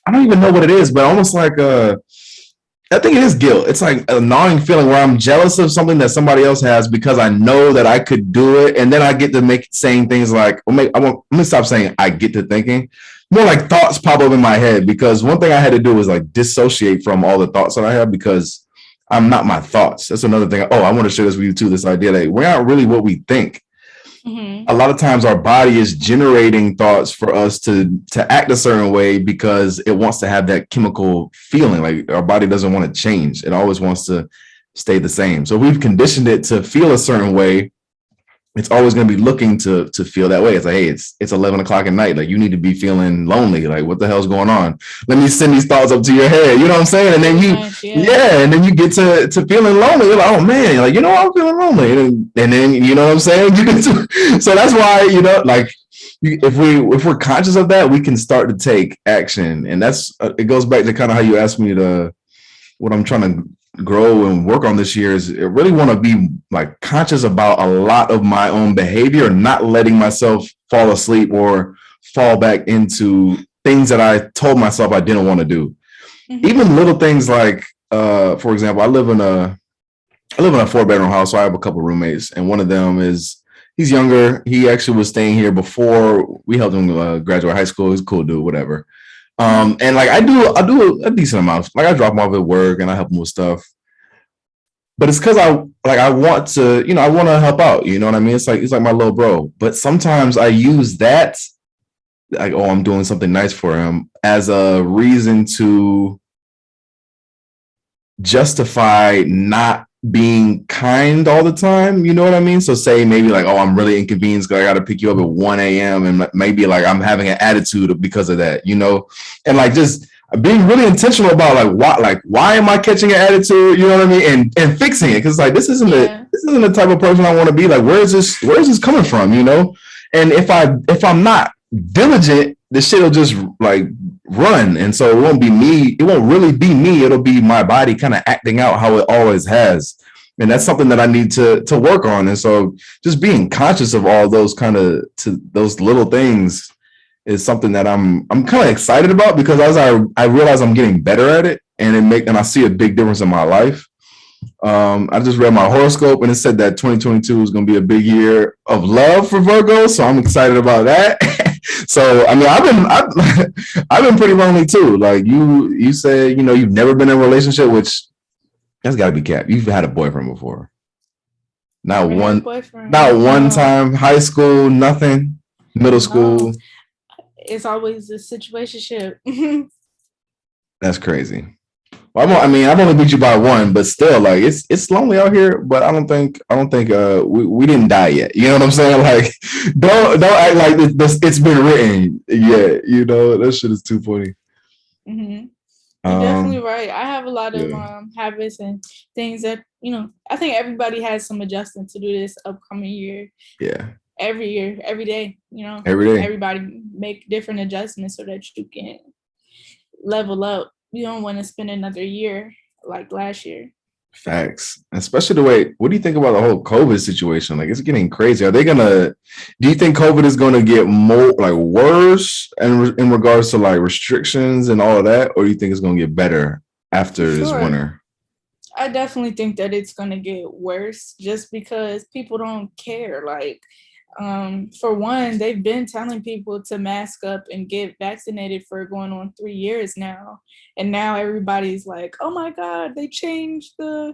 I don't even know what it is, but almost like I think it is guilt. It's like a gnawing feeling where I'm jealous of something that somebody else has because I know that I could do it, and then I get to make saying things like, let me stop saying I get to thinking. More like thoughts pop up in my head because one thing I had to do was like dissociate from all the thoughts that I have because I'm not my thoughts. That's another thing. Oh, I want to share this with you too. This idea that we aren't really what we think. Mm-hmm. A lot of times our body is generating thoughts for us to act a certain way because it wants to have that chemical feeling. Like our body doesn't want to change. It always wants to stay the same. So we've conditioned it to feel a certain way. It's always going to be looking to feel that way. It's like, hey, it's 11 o'clock at night. Like you need to be feeling lonely. Like what the hell's going on? Let me send these thoughts up to your head. You know what I'm saying? And then Yeah. and then you get to feeling lonely. You're like, oh man, like I'm feeling lonely. And then you know what I'm saying? You get so that's why like if we're conscious of that, we can start to take action. And that's it goes back to kind of how you asked me to what I'm trying to grow and work on this year is I really want to be like conscious about a lot of my own behavior, not letting myself fall asleep or fall back into things that I told myself I didn't want to do. Mm-hmm. Even little things like, for example, I live in a 4-bedroom house, so I have a couple roommates, and one of them he's younger. He actually was staying here before we helped him graduate high school. He's a cool dude, whatever. And like I do a decent amount. Like I drop him off at work and I help him with stuff. but it's because I want to, I want to help out. You know what I mean? It's like my little bro. But sometimes I use that, like, oh, I'm doing something nice for him, as a reason to justify not being kind all the time. You know what I mean? So say maybe like, oh, I'm really inconvenienced because I got to pick you up at 1 a.m. and maybe like I'm having an attitude because of that, and like just being really intentional about why am I catching an attitude? You know what I mean? And fixing it, because like this isn't the type of person I want to be. Like, where is this coming from? And if I'm not diligent, this shit will just like run. And so it won't be me. It won't really be me. It'll be my body kind of acting out how it always has. And that's something that I need to work on. And so just being conscious of all those those little things is something that I'm kind of excited about, because as I realize I'm getting better at it, and I see a big difference in my life. I just read my horoscope and it said that 2022 is going to be a big year of love for Virgo, so I'm excited about that. So I mean, I've been pretty lonely too. Like you said, you've never been in a relationship, which that's got to be cap. You've had a boyfriend before? Not Never had a one, boyfriend. not one No, time. High school, nothing. Middle no. school, It's always a situationship. that's crazy. Well, I've only beat you by one, but still, like it's lonely out here. But I don't think we didn't die yet. You know what I'm saying? Like, don't act like it's been written yet. That shit is too funny. hmm You're definitely Um, right. I have a lot of yeah, habits and things that I think everybody has some adjustment to do this upcoming year. yeah, Every year, every day. every day. Everybody make different adjustments so that you can level up. You don't want to spend another year like last year. Facts, especially the way. What do you think about the whole COVID situation? Like, it's getting crazy. Do you think COVID is gonna get more like worse in regards to like restrictions and all of that, or do you think it's gonna get better For after this sure. winter? I definitely think that it's gonna get worse just because people don't care. Like, for one, they've been telling people to mask up and get vaccinated for going on 3 years now, and now everybody's like, "Oh my God, they changed the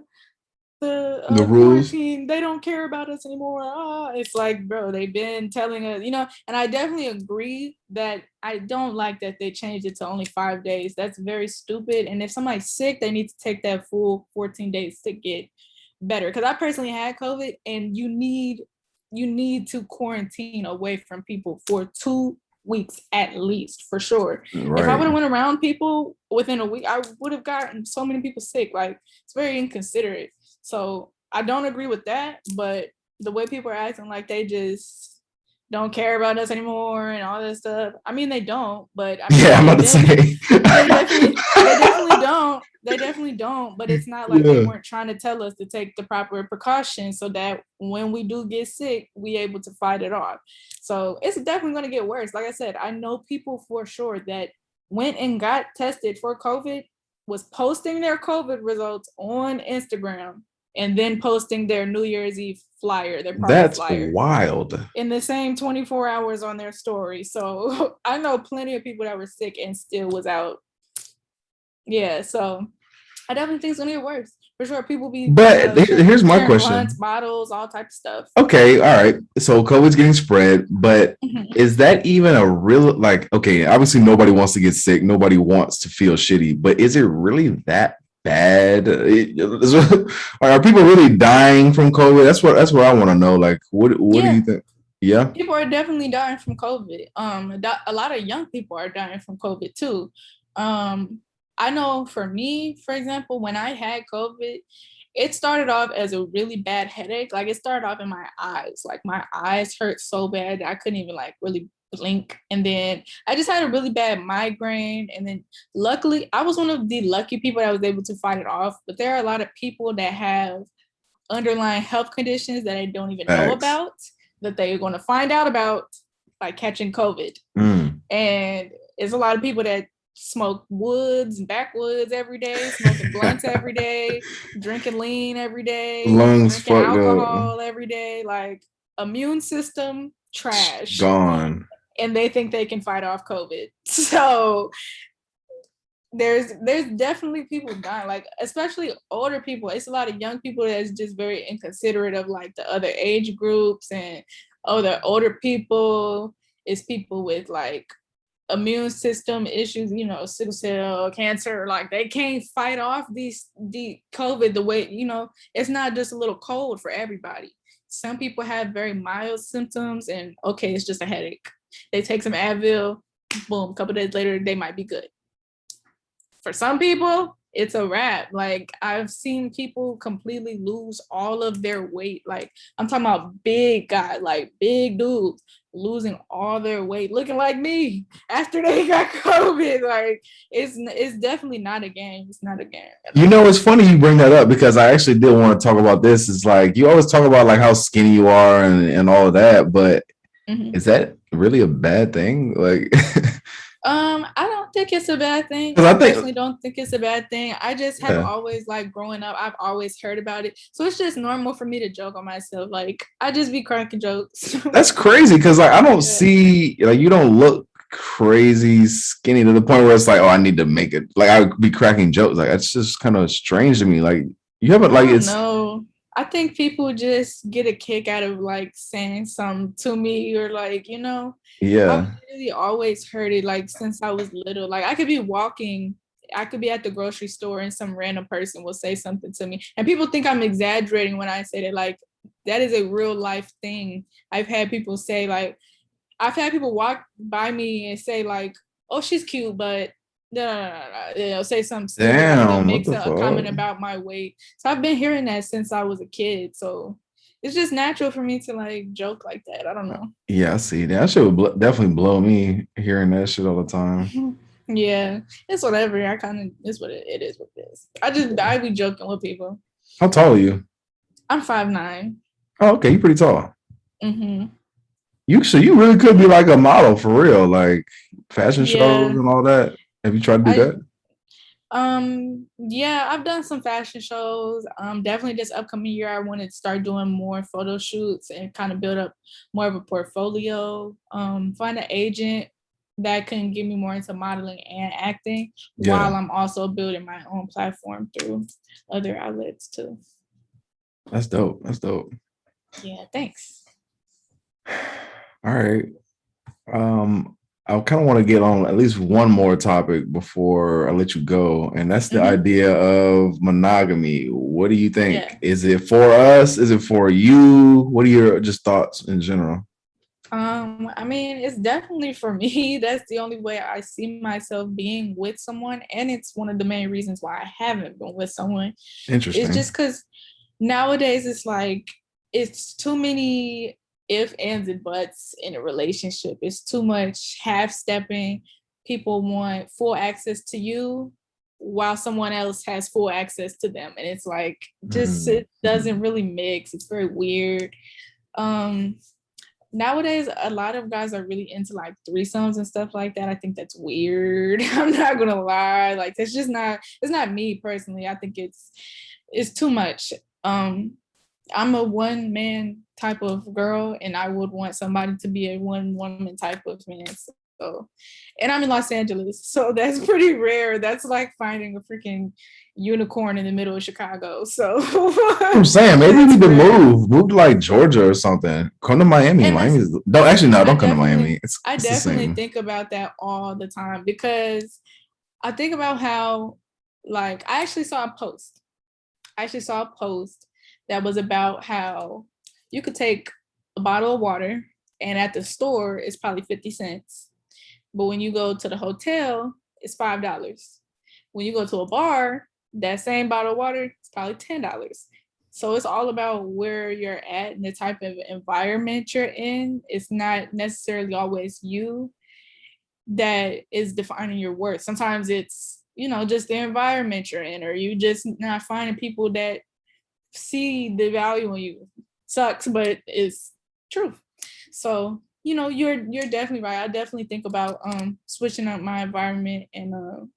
The rules. quarantine. They don't care about us anymore." Ah, it's like, bro, they've been telling us. And I definitely agree that I don't like that they changed it to only 5 days. That's very stupid. And if somebody's sick, they need to take that full 14 days to get better. Because I personally had COVID, and you need to quarantine away from people for 2 weeks at least, for sure. If I would Right. have went around people within a week, I would have gotten so many people sick. Like, it's very inconsiderate. So I don't agree with that, but the way people are acting like they just don't care about us anymore and all this stuff. I mean, they don't, but I Yeah, mean, I'm about to say. they definitely don't. They definitely don't. But it's not like they Yeah. weren't trying to tell us to take the proper precautions so that when we do get sick, we able to fight it off. So it's definitely going to get worse. Like I said, I know people for sure that went and got tested for COVID, was posting their COVID results on Instagram, and then posting their New Year's Eve flyer, their party That's flyer, wild. in the same 24 hours on their story. So I know plenty of people that were sick and still was out. Yeah, so I definitely think it's gonna get worse. For sure, people be But here's my sharing blunts, question. bottles, all type of stuff. Okay, all right. So COVID's getting spread, but Mhm. is that even a real, like, okay, obviously nobody wants to get sick, nobody wants to feel shitty, but is it really that bad? Are people really dying from COVID? That's what I want to know. Like, what do you Yeah, think? Yeah. people are definitely dying from COVID. A lot of young people are dying from COVID too. Um, I know for me, for example, when I had COVID, it started off as a really bad headache. Like, it started off in my eyes. Like, my eyes hurt so bad that I couldn't even like really blink. And then I just had a really bad migraine. And then luckily, I was one of the lucky people that was able to fight it off. But there are a lot of people that have underlying health conditions that I don't even know Facts. about, that they're going to find out about by catching COVID. Mm. And it's a lot of people that smoke woods and backwoods every day, smoking blunts every day, drinking lean every day, Lungs drinking fucked up, alcohol every day, like immune system trash. gone. And they think they can fight off COVID. So there's definitely people dying, like especially older people. It's a lot of young people that's just very inconsiderate of like the other age groups, and the older people is people with like immune system issues, sickle cell, cancer, like they can't fight off the COVID the way, it's not just a little cold for everybody. Some people have very mild symptoms and okay, it's just a headache. They take some Advil, boom, a couple days later they might be good. For some people, it's a wrap. Like I've seen people completely lose all of their weight. Like I'm talking about big guys, like big dudes losing all their weight, looking like me after they got COVID. Like it's definitely not a game. It's not a game. It's funny you bring that up because I actually did want to talk about this. It's like you always talk about like how skinny you are and all of that, but is that really a bad thing? Like I don't think it's a bad thing. because I personally don't think it's a bad thing. I just have always like growing up, I've always heard about it. So it's just normal for me to joke on myself. Like I just be cracking jokes. That's crazy because like I don't see like you don't look crazy skinny to the point where it's like, oh, I need to make it. Like I would be cracking jokes. Like it's just kind of strange to me. Like you haven't like it's no. I think people just get a kick out of like saying something to me or like, yeah. I've really always heard it like since I was little. Like I could be walking, I could be at the grocery store and some random person will say something to me. And people think I'm exaggerating when I say that. Like that is a real life thing. I've had people say like, I've had people walk by me and say like, oh, she's cute, but no. Say something stupid. Damn, like make a comment about my weight. So I've been hearing that since I was a kid. So it's just natural for me to like joke like that. I don't know. Yeah, I see. That shit would definitely blow me hearing that shit all the time. Yeah, it's whatever. I kind of it's what it is. What it is. I be joking with people. How tall are you? I'm 5'9". Oh, okay, you're pretty tall. Mm-hmm. You really could be like a model for real, like fashion shows and all that. Have you tried to do that? Yeah, I've done some fashion shows. Definitely this upcoming year I want to start doing more photo shoots and kind of build up more of a portfolio. Find an agent that can get me more into modeling and acting while I'm also building my own platform through other outlets too. That's dope. That's dope. Yeah, thanks. All right. I kind of want to get on at least one more topic before I let you go, and that's the idea of monogamy. What do you think? Yeah. Is it for us? Is it for you? What are your just thoughts in general? I mean, it's definitely for me. That's the only way I see myself being with someone, and it's one of the main reasons why I haven't been with someone. Interesting. It's just because nowadays it's like it's too many if, ands, and buts in a relationship. It's too much half stepping. People want full access to you while someone else has full access to them. And it's like, just it doesn't really mix. It's very weird. Nowadays, a lot of guys are really into like threesomes and stuff like that. I think that's weird. I'm not gonna lie. Like, it's not me personally. I think it's too much. I'm a one man type of girl, and I would want somebody to be a one woman type of man. So, and I'm in Los Angeles, so that's pretty rare. That's like finding a freaking unicorn in the middle of Chicago. So I'm saying maybe we need to move to like Georgia or something. Come to Miami. Miami's don't come to Miami. I definitely think about that all the time because I think about how like I actually saw a post that was about how you could take a bottle of water and at the store it's probably 50 cents. But when you go to the hotel, it's $5. When you go to a bar, that same bottle of water is probably $10. So it's all about where you're at and the type of environment you're in. It's not necessarily always you that is defining your worth. Sometimes it's, just the environment you're in, or you just not finding people that see the value in you. Sucks, but it's truth. So, you're definitely right. I definitely think about switching up my environment and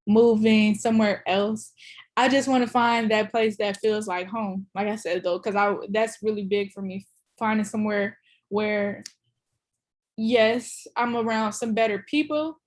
moving somewhere else. I just want to find that place that feels like home. Like I said though, because that's really big for me. Finding somewhere where, yes, I'm around some better people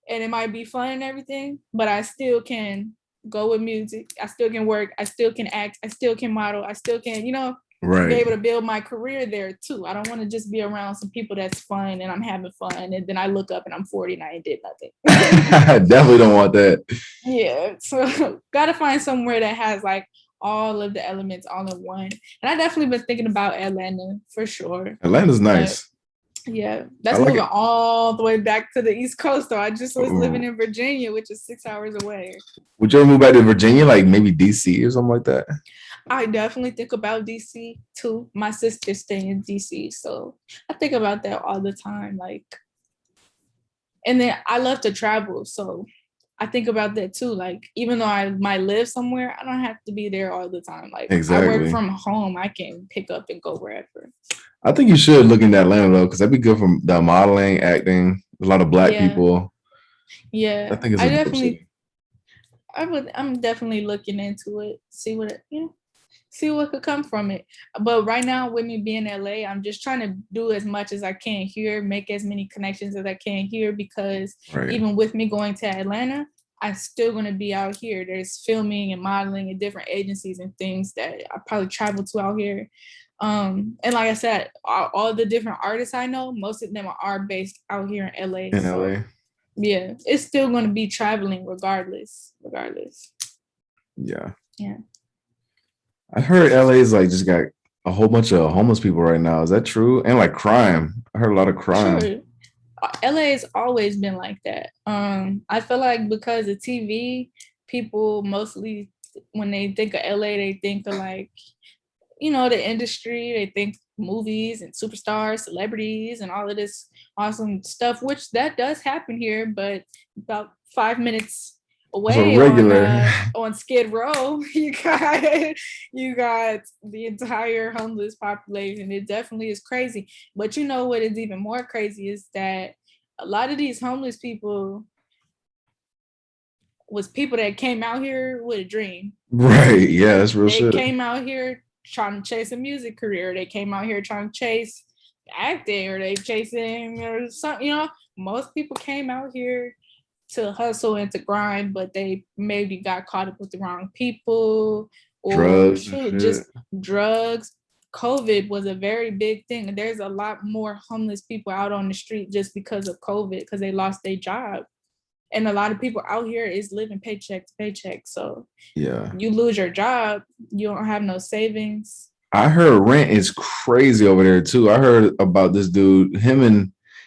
and it might be fun and everything, but I still can go with music. I still can work. I still can act. I still can model. I still can, be Right. able to build my career there too. I don't want to just be around some people that's fun and I'm having fun, and then I look up and I'm 40 and I did nothing. I definitely don't want that. Yeah, so gotta find somewhere that has like all of the elements all in one. And I definitely been thinking about Atlanta for sure. Atlanta's But nice. yeah, I that's like moving it. all the way back to the East Coast though. I just was living Ooh. in Virginia, which is 6 hours away. Would you ever move back to Virginia, like maybe DC or something like that? I definitely think about DC too. My sister's staying in DC, so I think about that all the time. Like, and then I love to travel, so I think about that too. Like, even though I might live somewhere, I don't have to be there all the time. Like, I work Exactly. from home, I can pick up and go wherever. I think you should look into Atlanta though, because that'd be good for the modeling, acting. A lot of black Yeah, people. I yeah. think it's a dope city. I'm definitely looking into it, see what see what could come from it. But right now, with me being in LA, I'm just trying to do as much as I can here, make as many connections as I can here, because Right. even with me going to Atlanta, I'm still going to be out here. There's filming and modeling and different agencies and things that I probably travel to out here. And like I said, all the different artists I know, most of them are based out here in LA. In So LA. yeah, it's still going to be traveling regardless. Yeah. Yeah. I heard LA's like just got a whole bunch of homeless people right now. Is that true? And like crime. I heard a lot of crime. Sure. LA has always been like that. I feel like because of TV, people mostly when they think of LA, they think of like, the industry, they think movies and superstars, celebrities, and all of this awesome stuff, which that does happen here, but about 5 minutes So away regular. on Skid Row, you got the entire homeless population. It definitely is crazy. But you know what is even more crazy is that a lot of these homeless people was people that came out here with a dream. Right. Yeah, that's real They shit. came out here trying to chase a music career. They came out here trying to chase acting, or they chasing or something. Most people came out here to hustle and to grind, but they maybe got caught up with the wrong people, or Drugs and shoot, shit. just drugs. COVID was a very big thing. There's a lot more homeless people out on the street just because of COVID, because they lost their job. And a lot of people out here is living paycheck to paycheck. So Yeah. you lose your job, you don't have no savings. I heard rent is crazy over there too. I heard about this dude.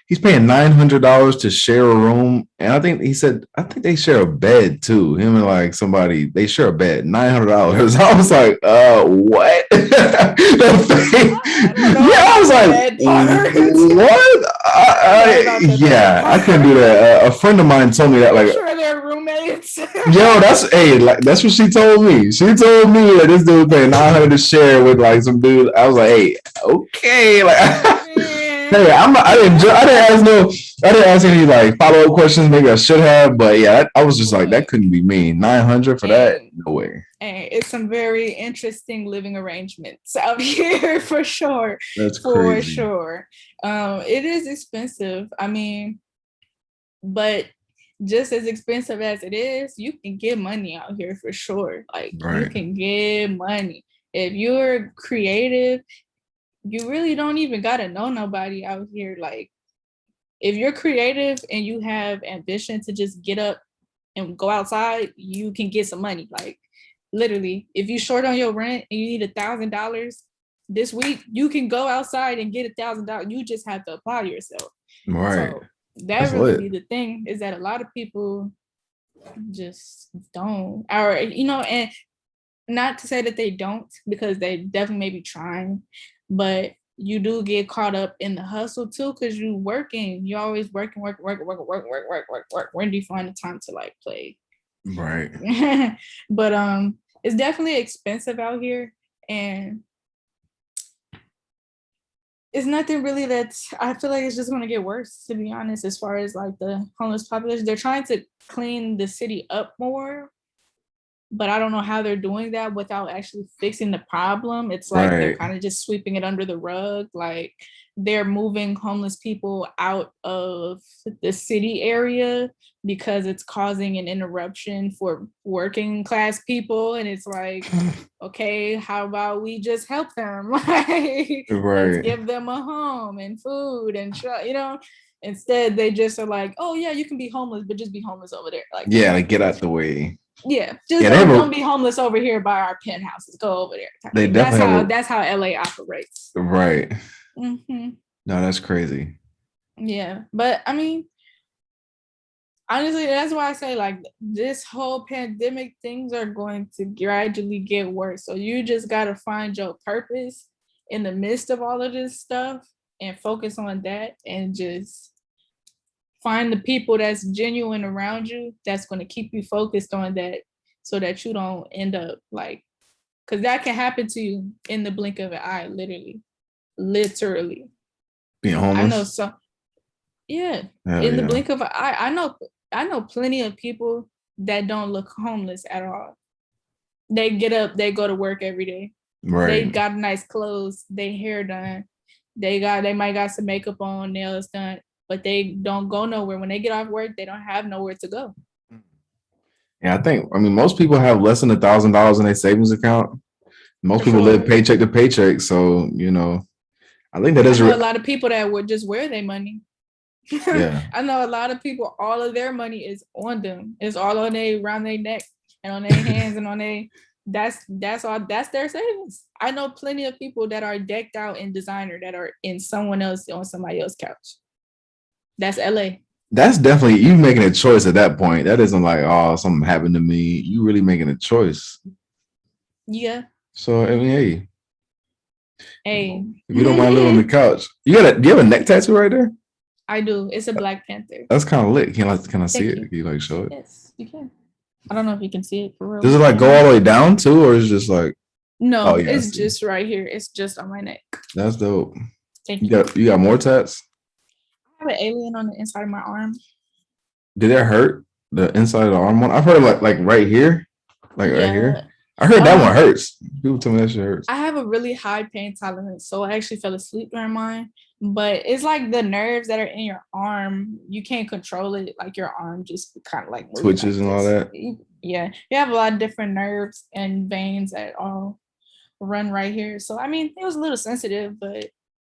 He's paying $900 to share a room, and I think they share a bed too. Him and like somebody, they share a bed. $900. I was like, what? Yeah, I was like, what? Yeah, I couldn't do that. A friend of mine told me that. I'm Like, sure they're roommates. yo, that's what she told me. She told me that this dude paying 900 to share with like some dude. I was like, hey, okay, like, hey, I didn't ask any like follow up questions. Maybe I should have, but yeah, I was just like, that couldn't be me. 900 for that? No way. And it's some very interesting living arrangements out here for sure. That's For crazy. sure. It is expensive. I mean, but just as expensive as it is, you can get money out here for sure. Like, you Right. can get money. If you're creative, you really don't even gotta know nobody out here. Like, if you're creative and you have ambition to just get up and go outside, you can get some money. Like, literally, if you short on your rent and you need $1,000 this week, you can go outside and get $1,000. You just have to apply yourself. Right. So that That's really lit. be the thing, is that a lot of people just don't, or and not to say that they don't, because they definitely may be trying, but you do get caught up in the hustle too, because you working, you always working. When do you find the time to like play? Right. But it's definitely expensive out here, and it's nothing really that's, I feel like it's just going to get worse, to be honest, as far as like the homeless population. They're trying to clean the city up more, but I don't know how they're doing that without actually fixing the problem. It's like they're Right. kind of just sweeping it under the rug. Like they're moving homeless people out of the city area because it's causing an interruption for working class people. And it's like, okay, how about we just help them? Like, let's Right. give them a home and food and, you know, instead they just are like, oh yeah, you can be homeless, but just be homeless over there. Like, Yeah, like get out the way. yeah, just Yeah, don't be homeless over here by our penthouses. Go over there. they That's definitely have that's how LA operates. right. Mm-hmm. No, that's crazy. Yeah, but I mean, honestly, that's why I say like this whole pandemic, things are going to gradually get worse. So you just gotta find your purpose in the midst of all of this stuff and focus on that, and just find the people that's genuine around you that's going to keep you focused on that, so that you don't end up like, because that can happen to you in the blink of an eye, literally. Being I know homeless. some, yeah, Hell in the yeah. blink of an eye. I know plenty of people that don't look homeless at all. They get up, they go to work every day. They Right. got nice clothes, they hair done, they might got some makeup on, nails done, but they don't go nowhere. When they get off work, they don't have nowhere to go. Yeah, I mean, most people have less than $1,000 in their savings account. Most For people live sure. paycheck to paycheck. So, I think that I is, know a lot of people that would just wear their money. yeah, I know a lot of people, all of their money is on them. It's all on around their neck and on their hands and on their, that's all, that's their savings. I know plenty of people that are decked out in designer that are in someone else on somebody else's couch. That's LA. that's definitely you making a choice at that point. That isn't like, oh, something happened to me. You really making a choice. Yeah. So, I mean, hey, Hey. if you don't mind living on the couch, do you have a neck tattoo right there? I do. It's a Black Panther. That's kind of lit. Can I see Thank it? you. Can you like show it? Yes, you can. I don't know if you can see it for real. Does it like go all the way down too, or is it just like, oh No, yeah, I it's see. just right here. It's just on my neck. That's dope. Thank You you. got more tats? I have an alien on the inside of my arm. Did it hurt the inside of the arm one? I've heard like right here, like right here. Yeah. I heard that one hurts. People tell me that shit hurts. I have a really high pain tolerance, so I actually fell asleep during mine. But it's like the nerves that are in your arm, you can't control it. Like your arm just kind of like moves Twitches like and all this. that. Yeah, you have a lot of different nerves and veins that all run right here. So I mean, it was a little sensitive, but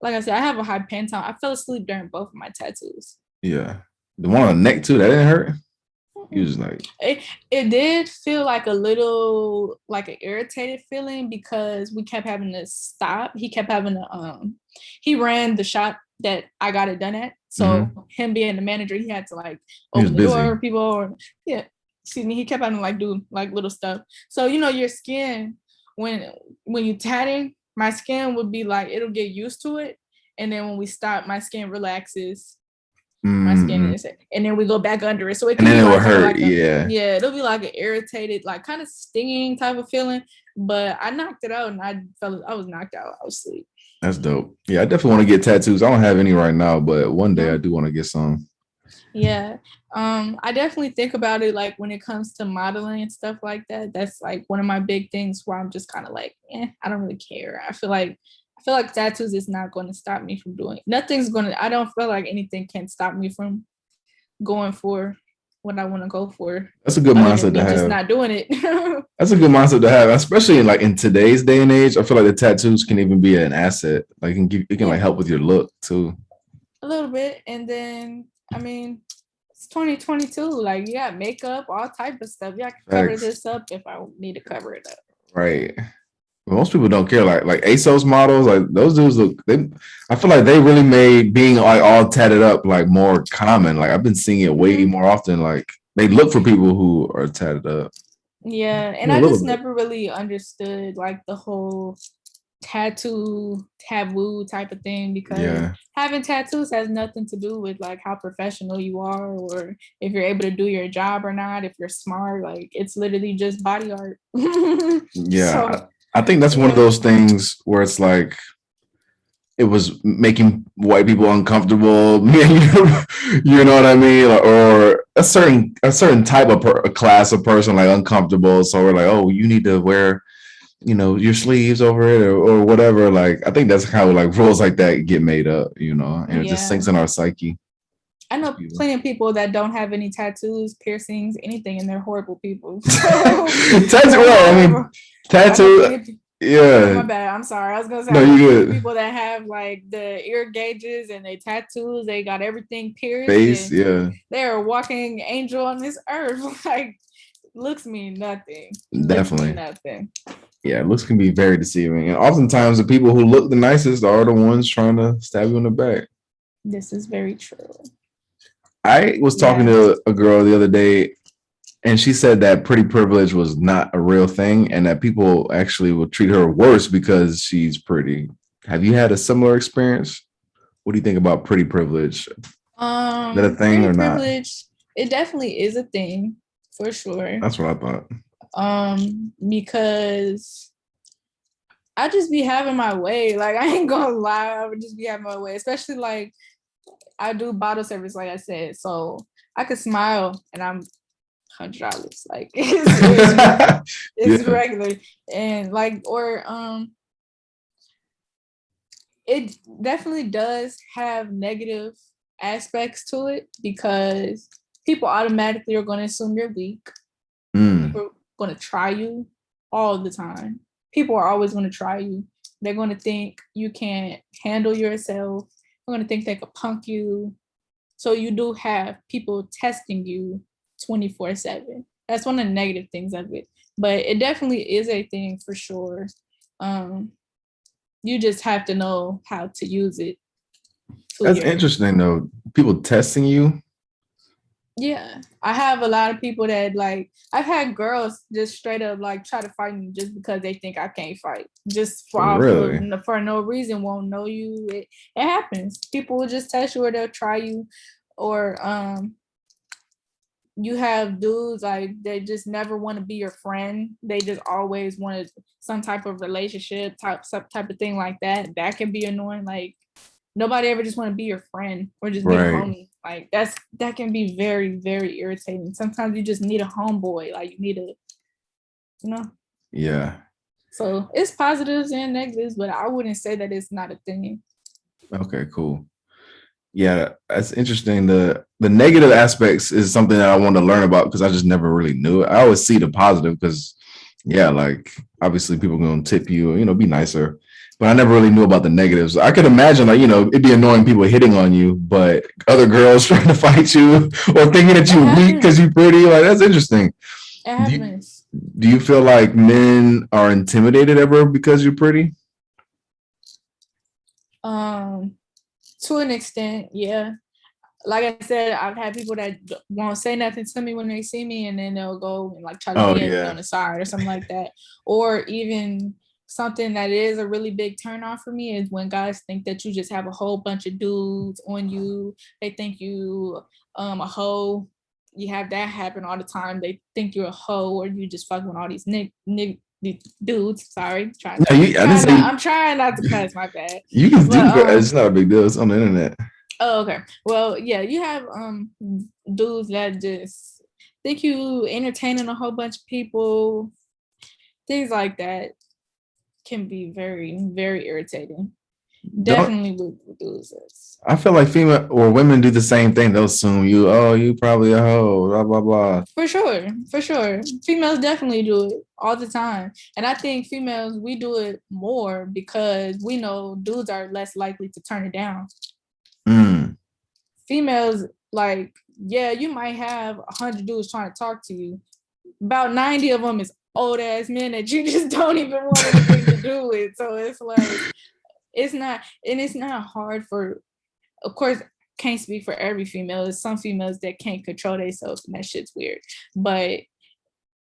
like I said, I have a high pain tolerance. I fell asleep during both of my tattoos. Yeah. The one on the neck too, that didn't hurt. He was like, it did feel like a little like an irritated feeling because we kept having to stop. He kept having to he ran the shop that I got it done at. So him being the manager, he had to like open the door for people, or yeah, excuse me, he kept having to like do like little stuff. So your skin, when you tatting, my skin would be like, it'll get used to it. And then when we stop, my skin relaxes. My skin is, and then we go back under it. So it can be like, hurt. Yeah, it'll be like an irritated, like kind of stinging type of feeling. But I knocked it out, and I was knocked out. I was asleep. That's dope. Yeah, I definitely want to get tattoos. I don't have any right now, but one day I do want to get some. Yeah. I definitely think about it like when it comes to modeling and stuff like that. That's like one of my big things where I'm just kind of like, I don't really care. I feel like tattoos is not going to stop me from doing. I don't feel like anything can stop me from going for what I want to go for. That's a good mindset to have. Just not doing it. That's a good mindset to have, especially in today's day and age. I feel like the tattoos can even be an asset. Like it can like help with your look too. A little bit, and then I mean, it's 2022. Like you got makeup, all type of stuff. Yeah, I can cover this up if I need to cover it up. Right. Most people don't care. Like ASOS models, like those dudes look. I feel like they really made being like all tatted up like more common. Like I've been seeing it way more often. Like they look for people who are tatted up. Yeah, and I just never really understood like the whole tattoo taboo type of thing, because having tattoos has nothing to do with like how professional you are or if you're able to do your job or not, if you're smart. Like it's literally just body art. So, I think that's one of those things where it's like it was making white people uncomfortable. You know what I mean? Or a certain type of a class of person like uncomfortable. So we're like, oh, you need to wear, your sleeves over it or whatever. Like I think that's how like rules like that get made up, and it just Yeah. sinks in our psyche. I know People. plenty of people that don't have any tattoos, piercings, anything, and they're horrible people. Tattoo. So Well, I mean, I know tattoo. plenty of, oh Yeah. my bad. I'm sorry. I was gonna say No, I know you plenty of good. people that have like the ear gauges and they tattoos. They got everything pierced, Face. and Yeah. they're a walking angel on this earth. Like looks mean nothing. Looks mean Definitely. nothing. Yeah, looks can be very deceiving, and oftentimes the people who look the nicest are the ones trying to stab you in the back. This is very true. I was talking Yeah. to a girl the other day, and she said that pretty privilege was not a real thing, and that people actually will treat her worse because she's pretty. Have you had a similar experience? What do you think about pretty privilege? Is that a thing Pretty or not? privilege. It definitely is a thing for sure. That's what I thought. Because I just be having my way. Like I ain't gonna lie, I would just be having my way. Especially like I do bottle service, like I said, so I could smile and I'm $100. Like it's Yeah. regular and like or it definitely does have negative aspects to it because people automatically are going to assume you're weak. Mm, People are going to try you all the time. People are always going to try you. They're going to think you can't handle yourself. They're going to think they could punk you. So you do have people testing you 24/7. That's one of the negative things of it. But it definitely is a thing for sure. Um, you just have to know how to use it to that's your interesting though. People testing you. yeah. I have a lot of people that like I've had girls just straight up like try to fight me just because they think I can't fight. Just for off of Really? for no reason, won't know you. It happens. People will just test you or they'll try you or you have dudes like they just never want to be your friend. They just always wanted some type of relationship some type of thing like that. That can be annoying. Like nobody ever just want to be your friend or just be a Right. homie. Like that can be very, very irritating. Sometimes you just need a homeboy. Like you need a, you know. Yeah. So it's positives and negatives, but I wouldn't say that it's not a thing. Okay, cool. Yeah, that's interesting. The negative aspects is something that I want to learn about because I just never really knew it. I always see the positive because yeah, like obviously people gonna tip you, be nicer. But I never really knew about the negatives. I could imagine like, it'd be annoying people hitting on you, but other girls trying to fight you or thinking that It you're weak because happens. you're pretty. Like that's interesting. It Do you, happens. do you feel like men are intimidated ever because you're pretty? Um, to an extent, yeah. Like I said, I've had people that won't say nothing to me when they see me, and then they'll go and like try to Oh DM me yeah. on the side or something like that. Or even something that is a really big turn on for me is when guys think that you just have a whole bunch of dudes on you. They think you a hoe. You have that happen all the time. They think you're a hoe or you just fucking with all these dudes. Sorry, No, I didn't say I'm trying not to cuss. My bad. you can But do that. It's not a big deal. It's on the internet. Oh, okay. Well, yeah, you have dudes that just think you entertaining a whole bunch of people. Things like that can be very, very irritating. Don't Definitely with dudes. I feel like female or women do the same thing. They'll assume you probably a hoe, blah blah blah. For sure, for sure. Females definitely do it all the time. And I think females, we do it more because we know dudes are less likely to turn it down. Mm. Females, like, yeah, you might have 100 dudes trying to talk to you. About 90 of them is old ass men that you just don't even want anything to do with. So it's like, it's not hard for, of course, can't speak for every female. There's some females that can't control themselves and that shit's weird. But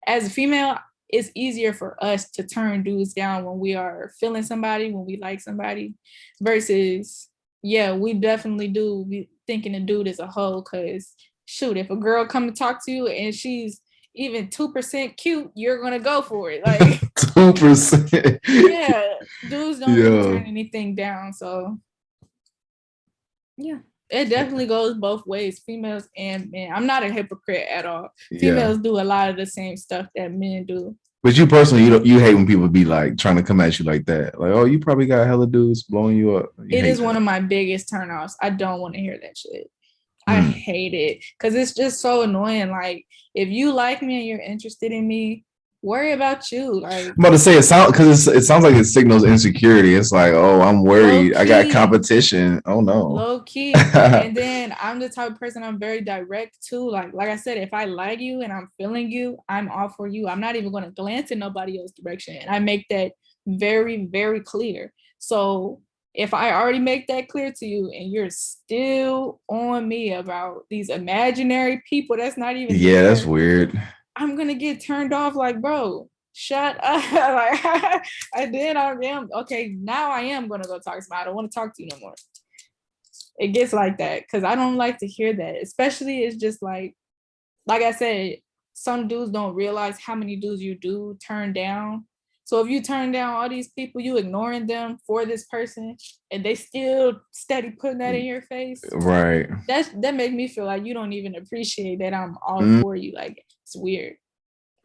as a female, it's easier for us to turn dudes down when we are feeling somebody, when we like somebody, versus, yeah, we definitely do be thinking a dude is a hoe. Because shoot, if a girl come to talk to you and she's even 2% cute, you're gonna go for it. Like 2%. yeah, dudes don't really Yeah. turn anything down. So yeah. It definitely goes both ways, females and men. I'm not a hypocrite at all. Yeah. Females do a lot of the same stuff that men do. But you personally, you hate when people be like trying to come at you like that. Like, oh, you probably got hella dudes blowing you up. You It hate is one that. of my biggest turnoffs. I don't want to hear that shit. I Mm. hate it because it's just so annoying. Like, if you like me and you're interested in me, worry about you. Like, I'm about to say it sounds like it signals insecurity. It's like, oh, I'm low worried. I got key, competition. Oh no. low key. And then I'm the type of person, I'm very direct too. Like I said, if I like you and I'm feeling you, I'm all for you. I'm not even going to glance in nobody else's direction. And I make that very, very clear. So if I already make that clear to you and you're still on me about these imaginary people that's not even Yeah, that's there, weird. I'm gonna get turned off. Like, bro, shut up. Like, and then I am okay. Now I am gonna go talk to somebody. I don't want to talk to you no more. It gets like that because I don't like to hear that. Especially, it's just like I said, some dudes don't realize how many dudes you do turn down. So if you turn down all these people, you ignoring them for this person, and they still steady putting that in your face. Right. That makes me feel like you don't even appreciate that I'm all Mm. for you. Like, it's weird.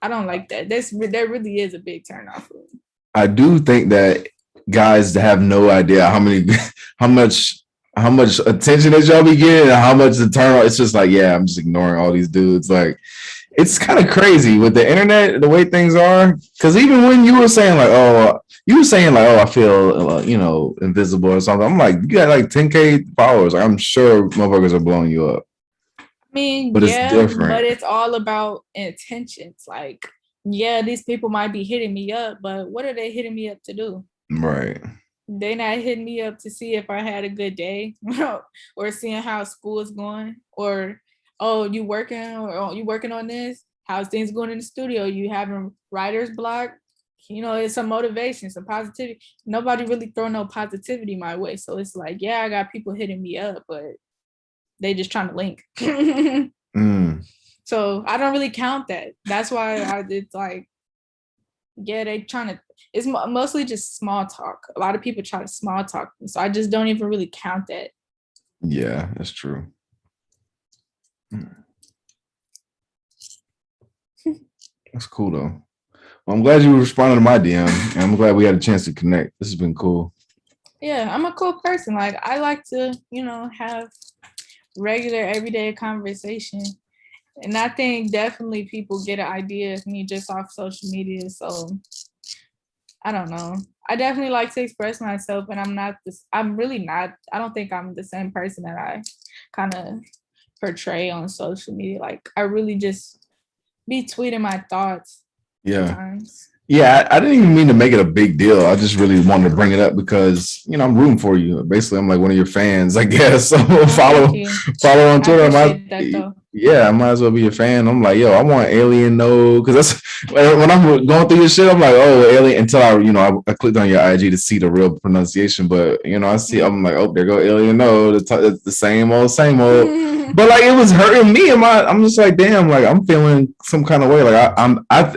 I don't like that. That really is a big turn off for me. I do think that guys have no idea how many, how much, how much attention that y'all be getting, and how much the turn on. It's just like, yeah, I'm just ignoring all these dudes. Like, it's kind of crazy with the internet, the way things are. Because even when you were saying like, oh, I feel, invisible or something. I'm like, you got like 10K followers. Like, I'm sure motherfuckers are blowing you up, I mean, but it's yeah, but different. it's all about intentions. Like, yeah, these people might be hitting me up, but what are they hitting me up to do? Right. They not hitting me up to see if I had a good day or seeing how school is going, or oh, you working, or oh, you working on this? How's things going in the studio? You having writer's block? It's some motivation, some positivity. Nobody really throw no positivity my way. So it's like, yeah, I got people hitting me up, but they just trying to link. Mm. So I don't really count that. That's why it's like, yeah, they trying to, it's mostly just small talk. A lot of people try to small talk me, so I just don't even really count that. Yeah, that's true. That's cool though. Well, I'm glad you responded to my DM, and I'm glad we had a chance to connect. This has been cool. Yeah, I'm a cool person. Like, I like to, have regular everyday conversation. And I think definitely people get an idea of me just off social media. So I don't know. I definitely like to express myself, and I'm really not, I don't think I'm the same person that I kind of portray on social media. Like, I really just be tweeting my thoughts Yeah. sometimes. Yeah, I didn't even mean to make it a big deal. I just really wanted to bring it up because I'm rooting for you. Basically, I'm like one of your fans, I guess. So Thank follow you. on I Twitter. appreciate that though. Yeah, I might as well be a fan. I'm like, yo, I want Alieno because that's when I'm going through your shit. I'm like, oh, Alien. Until I clicked on your IG to see the real pronunciation, but I see. I'm like, oh, there go Alieno. The same old, same old. But like, it was hurting me. I'm just like, damn. Like, I'm feeling some kind of way. Like,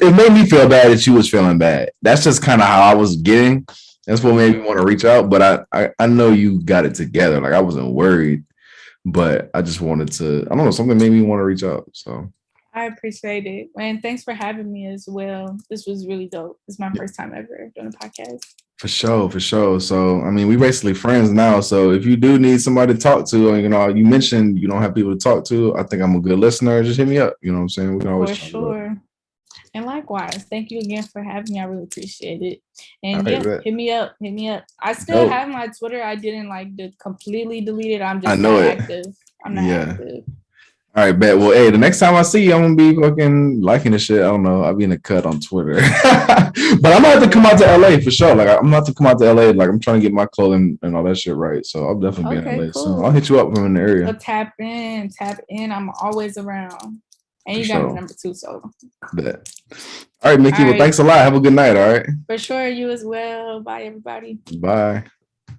it made me feel bad that you was feeling bad. That's just kind of how I was getting. That's what made me want to reach out. But I know you got it together. Like, I wasn't worried. But I just wanted to, I don't know, something made me want to reach out. So I appreciate it. And thanks for having me as well. This was really dope. This is my first time ever doing a podcast. For sure, for sure. So, I mean, we basically friends now. So if you do need somebody to talk to, you mentioned you don't have people to talk to. I think I'm a good listener. Just hit me up. You know what I'm saying? We can always For talk about it. sure. And likewise, thank you again for having me. I really appreciate it. All And right, yeah, bet. hit me up. Hit me up. I still have my Twitter. I didn't completely delete it. I'm I just know not it. active. I'm not Yeah. active. All right, bet. Well, hey, the next time I see you, I'm gonna be fucking liking the shit. I don't know. I'll be in the cut on Twitter. But I'm gonna have to come out to LA for sure. Like, I'm gonna have to come out to LA. Like, I'm trying to get my clothing and all that shit right. So I'll definitely be in LA soon. I'll hit you up from in the area. So tap in. I'm always around. And For you got sure. my number too, so. Bet. All right, Mickey. Well, thanks a lot. Have a good night. All right. For sure. You as well. Bye, everybody. Bye.